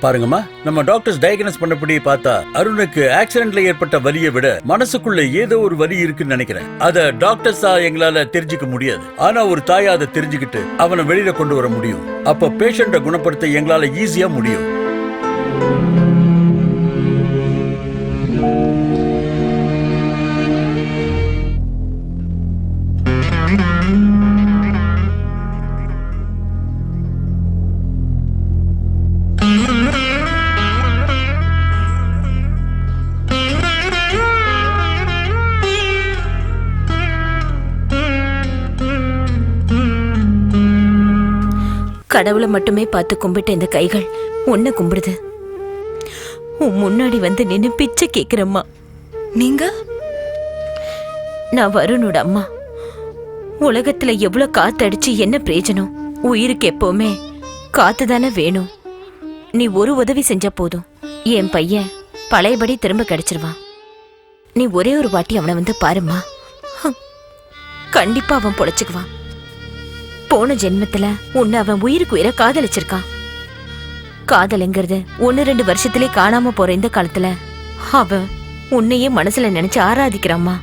பாருங்கம்மா, நம்ம டாக்டர்ஸ் டயக்னோஸ் பண்ணபடி பார்த்தா அருணுக்கு ஆக்சிடென்ட்ல ஏற்பட்ட வலியை விட மனசுக்குள்ள ஏதோ ஒரு வலி இருக்குன்னு நினைக்கிறேன். அத டாக்டர்ஸா எங்களால தெரிஞ்சுக்க முடியாது. ஆனா ஒரு தாயா அதை தெரிஞ்சுக்கிட்டு அவனை வெளியில கொண்டு வர முடியும். அப்ப பேஷண்ட குணப்படுத்த எங்களால ஈஸியா முடியும். கடவுளை மட்டுமே பார்த்து கும்பிட்ட இந்த கைகள் உன்னை கும்பிடுது. உன் முன்னாடி வந்து நின்னு பிச்சை கேக்குறம்மா. நீங்க? நான் வருணோட அம்மா. உலகத்துல எவ்வளவு காத்தடிச்சு என்ன பிரயோஜனம்? உயிருக்கு எப்பவுமே காத்து தானே வேணும். நீ ஒரு உதவி செஞ்சா போதும், என் பையன் பழையபடி திரும்ப கிடைச்சிருவான். நீ ஒரே ஒரு வாட்டி அவனை வந்து பாருமா, கண்டிப்பா அவன் பொழைச்சுக்குவான். போன ஜென்மத்துல உன்னை அவன் உயிருக்கு உயிரை காதலிச்சிருக்கான். காதலுங்கிறது 1-2 வருஷத்திலே காணாம போற இந்த காலத்துல அவன் உன்னையே மனசுல நினைச்சு ஆராதிக்கிறாம்மா.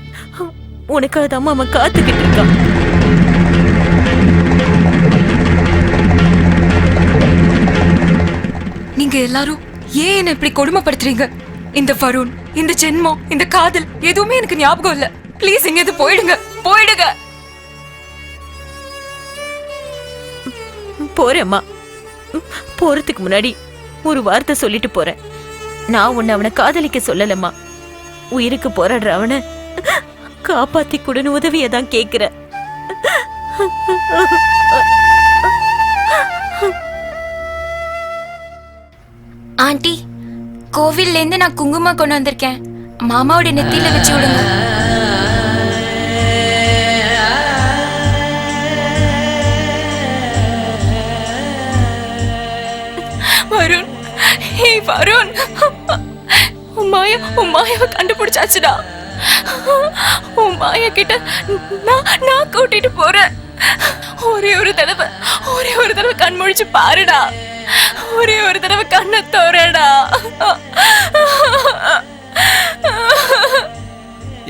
உனக்காக தான் அவன் காத்துக்கிட்டு இருக்கான். நீங்க எல்லாரும் ஏன் என்ன இப்படி கொடுமைப்படுத்துறீங்க? இந்த வருண், இந்த ஜென்மம், இந்த காதல் எதுவுமே எனக்கு ஞாபகம் இல்ல. ப்ளீஸ் இங்க போயிடுங்க, போயிடுங்க. போறேம்மா. போறதுக்கு முன்னாடி ஒரு வார்த்தை சொல்லிட்டு போறேன். நான் உன்னை அவனை காதலிக்க சொல்லலம்மா. உயிருக்கு போராடுற அவனை காப்பாத்தி கூடன்னு உதவியதான் கேக்குற. ஆண்டி, கோவில்ல இருந்து நான் குங்குமம் கொண்டு வந்திருக்கேன். மாமாவோட நெத்தியில வச்சு விடுங்க. வருண், ஹே வருண், உம்மாயாவை கண்டுபிடிச்சாச்சுடா. உம்மாயா கிட்ட நான் கூட்டிட்டு போறேன். ஒரே ஒரு தடவை கண் முழிச்சு பாருடா. ஒரே ஒரு தடவை கண்ணை தோறடா.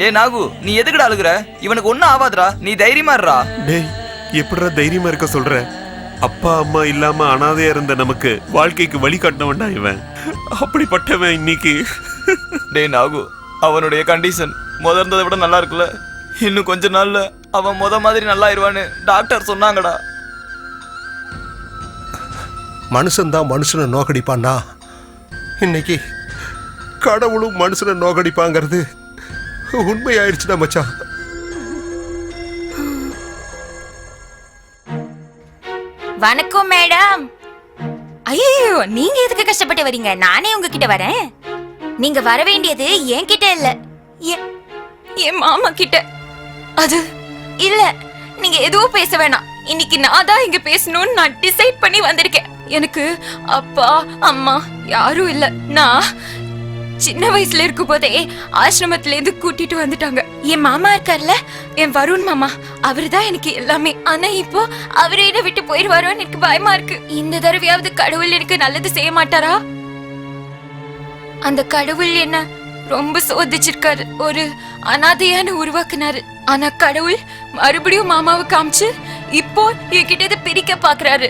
ஏ நாகு, நீ எதுக்குடா அழுகுற? இவனுக்கு ஒன்னும் ஆவாதுடா, நீ தைரியமா இருடா. டேய், எப்படிடா தைரியமா இருக்க சொல்ற? அப்பா அம்மா இல்லாம அனாதையா இருந்த நமக்கு வாழ்க்கைக்கு வழி காட்டினவன்டா இவன். அப்படிப்பட்டவன் இன்னைக்கு. டேய் நாகு, அவனுடைய கண்டிஷன் முதல்றதை விட நல்லா இருக்குல்ல. இன்னும் கொஞ்ச நாள்ல அவன் மாதிரி நல்லா ஆயிடுவான்னு டாக்டர் சொன்னாங்கடா. மனுஷன் தான் மனுஷனை நோக்கடிப்பான்னா, இன்னைக்கு கடவுளும் மனுஷனை நோக்கடிப்பாங்கிறது உண்மையாயிருச்சுடா மச்சான். வணக்கம் மேடம். ஐயோ, நீங்க எதுக்கு கஷ்டப்பட்டு வரீங்க? நானே உங்ககிட்ட வரேன். நீங்க வர வேண்டியது என்கிட்ட இல்ல, என் மாமா கிட்ட. அது இல்ல, நீங்க எதுவும் பேச வேணாம். இன்னைக்கு நான் தான் இங்க பேசணும்னு நான் டிசைட் பண்ணி வந்திருக்கேன். எனக்கு அப்பா அம்மா யாரும் இல்ல. நான் சின்ன வயசுல இருக்கும் போதே ஆசிரமத்துல இருந்து கூட்டிட்டு வந்துட்டாங்க. என் மாமா இருக்கார்ல, என் வருண் மாமா, அவருதான் எனக்கு எல்லாமே. ஆனா இப்போ அவரே என்ன விட்டு போயிருவாரோன்னு எனக்கு பயமா இருக்கு. இந்த தடவையாவது கடவுள் எனக்கு நல்லது செய்ய மாட்டாரா? அந்த கடவுள் என்ன ரொம்ப சோதிச்சிருக்காரு, ஒரு அனாதையான உருவாக்குனாரு. ஆனா கடவுள் மறுபடியும் மாமாவை காமிச்சு இப்போ என்கிட்ட இதை பிரிக்க பாக்குறாரு.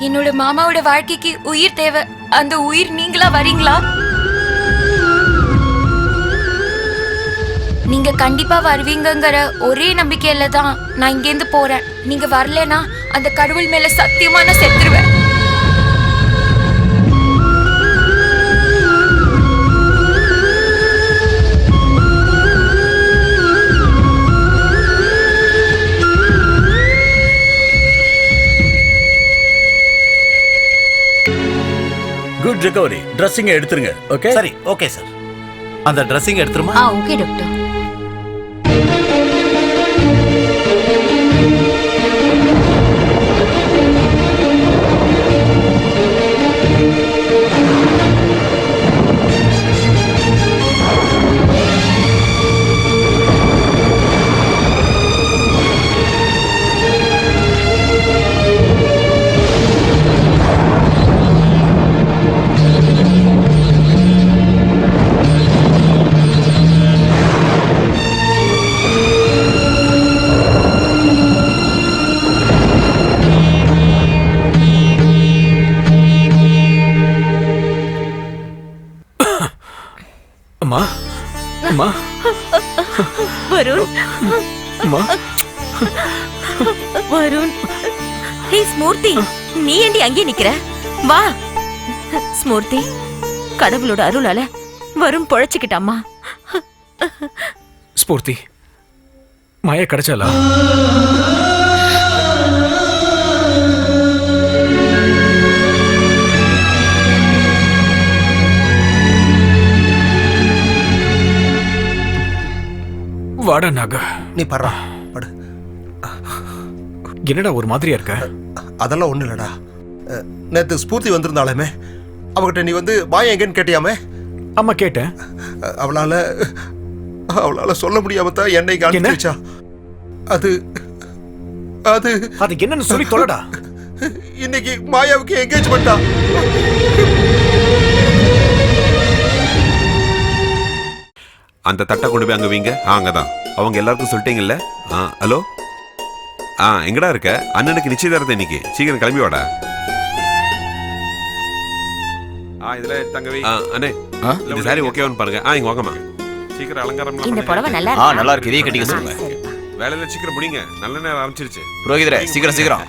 என்னோட மாமாவோட வாழ்க்கைக்கு உயிர் தேவை. அந்த உயிர் நீங்களா வரீங்களா? நீங்க கண்டிப்பா வருவீங்கங்கிற ஒரே நம்பிக்கையில தான் நான் இங்கேருந்து போறேன். நீங்க வரலனா அந்த கடவுள் மேல சத்தியமா நான் செத்துருவேன். Good recovery. ட்ரெஸ்ஸிங்க எடுத்துருங்க. ஓகே சரி, ஓகே சார். அந்த ட்ரெஸ்ஸிங் எடுத்துருமா? Okay doctor. அம்மா அம்மா வருண், அம்மா வருண். ஹே ஸ்மூர்த்தி, நீ ஏண்டி அங்கே நிக்கிற? வா ஸ்மூர்த்தி, கடவுளோட அருளால வருண் பொழைச்சுக்கிட்டாமா. ஸ்பூர்த்தி, மாயா கிடைச்சாலா? வாடா நாகா. நீ படுறா, படு. என்னடா ஒரு மாதிரியா இருக்க? அதெல்லாம் ஒண்ணு இல்லடா. நேத்து ஸ்பூர்த்தி வந்திருந்தாலுமே அவகிட்ட நீ வந்து மாயா எங்கன்னு கேட்டியாமே? ஆமா கேட்டேன். அவளால சொல்ல முடியாம தான் என்னை அனுப்பி வச்சா. அது அது அது என்னன்னு சொல்லி தொலைடா. இன்னைக்கு மாயாவுக்கு என்கேஜ்மெண்டா. அந்த தட்டை கொண்டு போய் அங்க வைங்க. அங்கதான். அவங்க எல்லாருக்கும் சொல்லிட்டீங்கல்ல? ஹலோ, எங்கடா இருக்க? அண்ணனுக்கு நிச்சயதார்த்தம் இன்னைக்கு. சீக்கிரம் கிளம்பி வாடா. இதுல தங்க வை. அண்ணே, இந்த சாரி ஓகேவான்னு பாருங்க. இங்க வாங்கம்மா. சீக்கிரம் அலங்காரம். இந்த புடவை நல்லா நல்லா இருக்கு. இதே கட்டிக்க சொல்லுங்க. வேலையில சீக்கிரம் முடிங்க. நல்ல நேரம் ஆரம்பிச்சிருச்சு. புரோகிதரே, சீக்கிரம்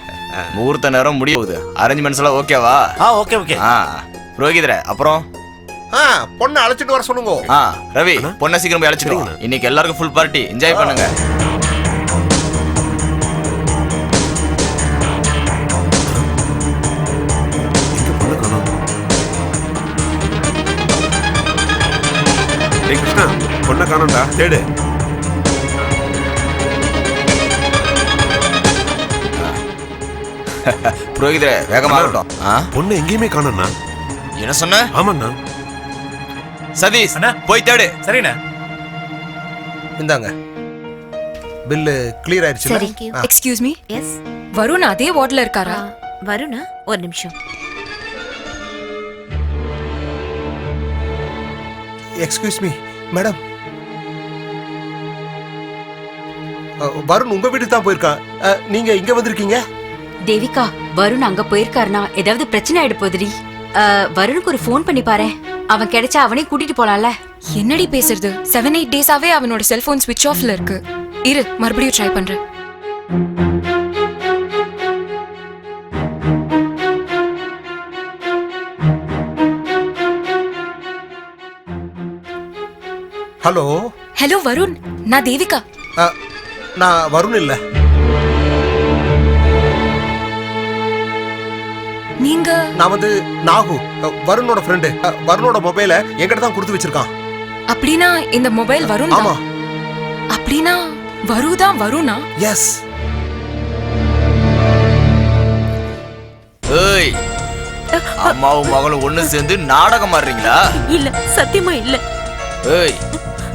முகூர்த்த நேரம் முடிய போகுது. அரேஞ்ச்மெண்ட்ஸ் எல்லாம் ஓகேவா? Okay okay. புரோகிதரே, அப்புறம் பொண்ணை அழைச்சிட்டு வர சொல்லுங்க. ரவி, பொண்ணை சீக்கிரம் போய் அழைச்சிட்டு வா. இன்னைக்கு எல்லாருக்கும் ஃபுல் பார்ட்டி. என்ஜாய் பண்ணுங்க. கிருஷ்ணா, பொண்ணை காணோம்டா, தேடு. புரோகிதரே, வேகமாகட்டும். பொண்ணு எங்கேயுமே காணோம்ண்ணா. என்ன சொன்ன? ஆமாண்ணா. சதீஷ், போய் தேடு. சரிண்ணா. இந்தாங்க பில்லு. கிளியர் ஆயிடுச்சு. எக்ஸ்கியூஸ் மீ, எஸ் வருண் அதே வார்டுல இருக்காரா? வருணா, ஒரு நிமிஷம். எக்ஸ்கியூஸ் மீ மேடம், வருண் உங்க வீட்டுக்கு தான் போயிருக்கான். நீங்க இங்க வந்திருக்கீங்க? தேவிகா, வருண் அங்க போயிருக்காருனா ஏதாவது பிரச்சனை ஆயிடு போதுடி. வருணுக்கு ஒரு ஃபோன் பண்ணி பாரு. அவன் கிடைச்சா அவனே கூட்டிட்டு போலாம்ல. என்னடி பேசுறது? 7-8 டேஸாவே அவனோட செல்போன் ஸ்விட்ச் ஆஃப்ல இருக்கு. இரு, மறுபடியும் ட்ரை பண்றேன். ஹலோ. ஹலோ வருண், நான் தேவிகா. நான் வருண் இல்ல. நீங்க? நான் வந்து நாகு, வருணோட ஃப்ரெண்டு. வருணோட மொபைலை என்கிட்ட தான் கொடுத்து வச்சிருக்கான். அப்படின்னா இந்த மொபைல் வருண்? ஆமா. அப்படின்னா வருதான் வருணா? எஸ். ஏய், அம்மாவும் மகளும் ஒண்ணு சேர்ந்து நாடகம் ஆடுறீங்களா? இல்ல, சத்தியமா இல்ல. ஏய்,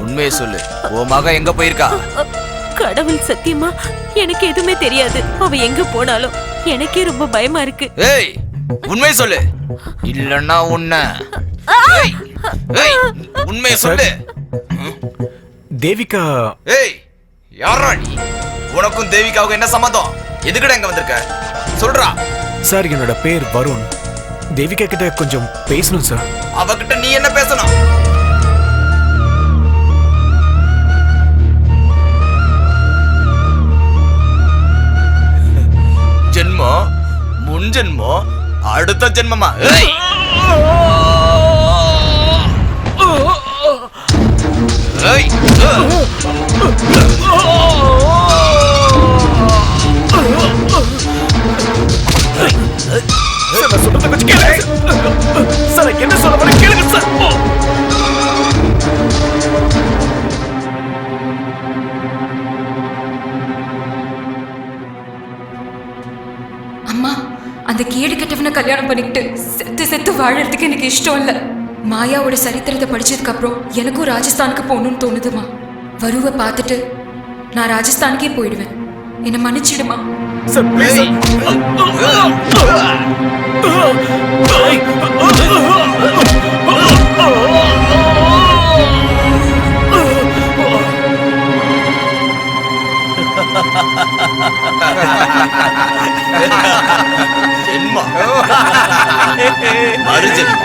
உண்மையை சொல்லு. உன் மக எங்க போயிருக்கா? கடவுள் சத்தியமா எனக்கு எதுவுமே தெரியாது. அவ எங்க போனாலும் எனக்கே ரொம்ப பயமா இருக்கு. ஏய், உண்மையை சொல்லு. இல்லன்னா உன்னை. உண்மையை சொல்லு. தேவிகா. ஏய், யாரா நீ? உனக்கும் தேவிகாவுக்கும் என்ன சம்மந்தம்? எதுக்குடா இங்க வந்திருக்க? சொல்றா. சார், என்னோட பேர் வருண். தேவிகா கிட்ட கொஞ்சம் பேசணும் சார். அவகிட்ட நீ என்ன பேசணும்? ஜென்மம் முன் ஜென்மம் அடுத்த ஜென்மமா? ஏய்! ஏய்! சார் நான் சொல்றத கொஞ்சம் கேளுங்க சார். என்ன சொல்ல போறேன் கேளுங்க சார். அம்மா, அந்த கேடு கெட்டவனை கல்யாணம் பண்ணிக்கிட்டு செத்து செத்து வாழறதுக்கு எனக்கு இஷ்டம் இல்ல. மாயாவோட சரித்திரத்தை படிச்சதுக்கு அப்புறம் எனக்கும் ராஜஸ்தானுக்கு போகணும்னு தோணுதுமா. வருவ பார்த்துட்டு நான் ராஜஸ்தானுக்கே போயிடுவேன். என்ன மன்னிச்சிடுமா சார் ப்ளீஸ். ஜென்மம் மறு ஜென்மம்.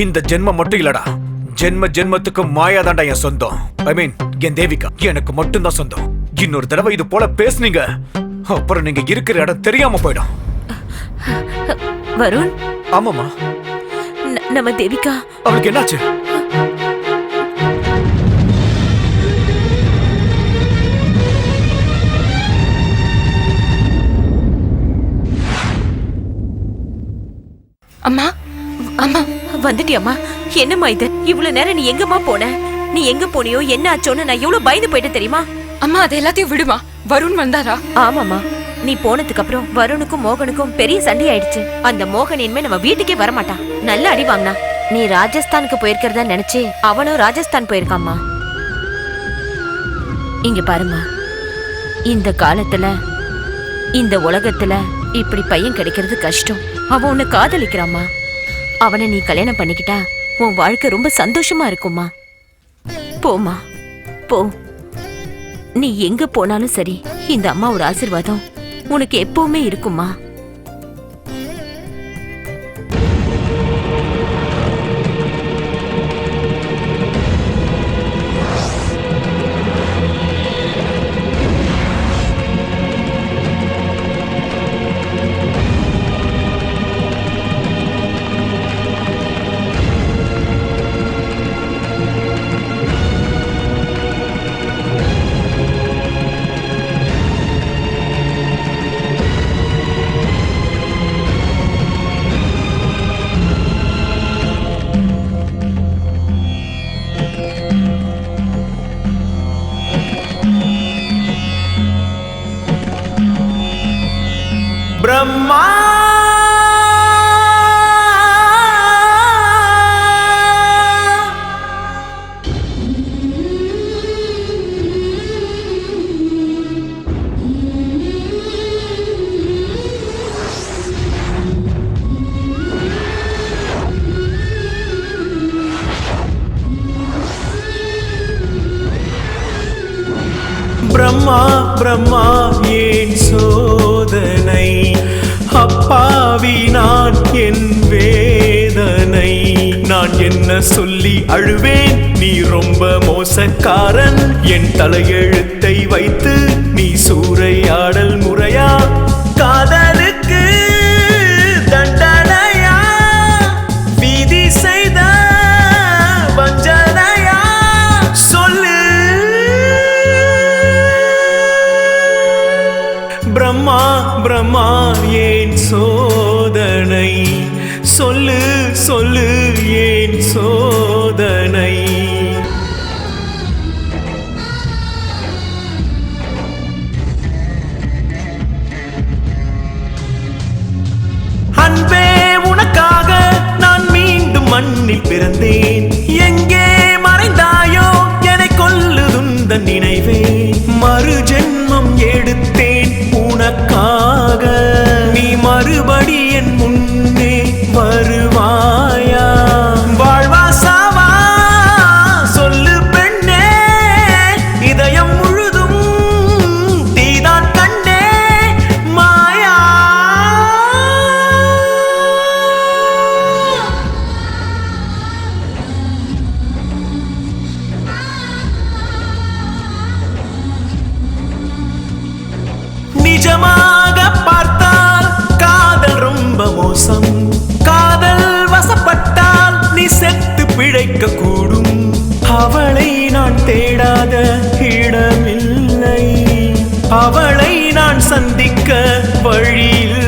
இந்த ஜென்மம் மட்டும் இல்லடா, ஜென்ம ஜென்மத்துக்கு மாயா தாண்டா என் சொந்தம். ஐ மீன் என் தேவிகா எனக்கு மட்டும்தான் சொந்தம். இன்னொரு தடவை இது போல பேசுனீங்க அப்புறம் நீங்க இருக்கிற இடம் தெரியாம போயிடும். வருண். ஆமாமா. நம்ம தேவிகா அவளுக்கு என்னாச்சு? அம்மா. அம்மா வந்துட்டியம்மா? என்னம்மா இது? இவ்வளவு நேரம் நீ எங்கம்மா போன? நீ எங்க போனியோ என்ன ஆச்சோன்னு நான் எவ்வளவு பயந்து போயிட்டேன் தெரியுமா? அம்மா அது எல்லாத்தையும் விடுமா. வருண் வந்தாரா? ஆமாமா, நீ போனதுக்கு அப்புறம் வருணுக்கும் மோகனுக்கும் பெரிய சண்டை ஆயிடுச்சு. அந்த மோகன் இனிமே நம்ம வீட்டுக்கே வரமாட்டான். நல்ல அடி வாங்கினா. நீ ராஜஸ்தானுக்கு போயிருக்கிறதா நினைச்சு அவனும் ராஜஸ்தான் போயிருக்காம்மா. இங்க பாருமா, இந்த காலத்துல இந்த உலகத்துல இப்படி பையன் கிடைக்கிறது கஷ்டம். அவன் உன்னை காதலிக்கிறாமா. அவனை நீ கல்யாணம் பண்ணிக்கிட்டா உன் வாழ்க்கை ரொம்ப சந்தோஷமா இருக்குமா. போமா போ. நீ எங்க போனாலும் சரி இந்த அம்மாவோட ஆசீர்வாதம் உனக்கு எப்பவுமே இருக்குமா. பிரம்மா பிரம்மா பிரம்மா ஏன் சோதனை, அப்பாவி நான் என் வேதனை, நான் என்ன சொல்லி அழுவேன், நீ ரொம்ப மோசக்காரன், என் தலையெழுத்தை வைத்து நீ சூறையாடல் முறையா, காதலுக்கு தண்டனையா, விதி செய்த வஞ்சனையா, சொல்லு பிரம்மா பிரம்மா ஏன் சோதனை, சொல்லு சொல்லு ஏன் சோதனை. அன்பே உனக்காக நான் மீண்டும் மண்ணில் பிறந்தேன், எங்கே மறைந்த மறு ஜென்மம் எடுத்தேன் உனக்காக. நீ மறுபடி என் முன்னே வருவாயா? வாழ்வா சாவா சொல்லு பெண்ணே, இதயம் முழுதும் தீதான் கண்ணே மாயா. நிஜமாக பார்த்தால் காதல் ரொம்ப மோசம். காதல் வசப்பட்டால் நீ செத்து பிழைக்க கூடும். அவளை நான் தேடாத இடமில்லை, அவளை நான் சந்திக்க வழியில்லை.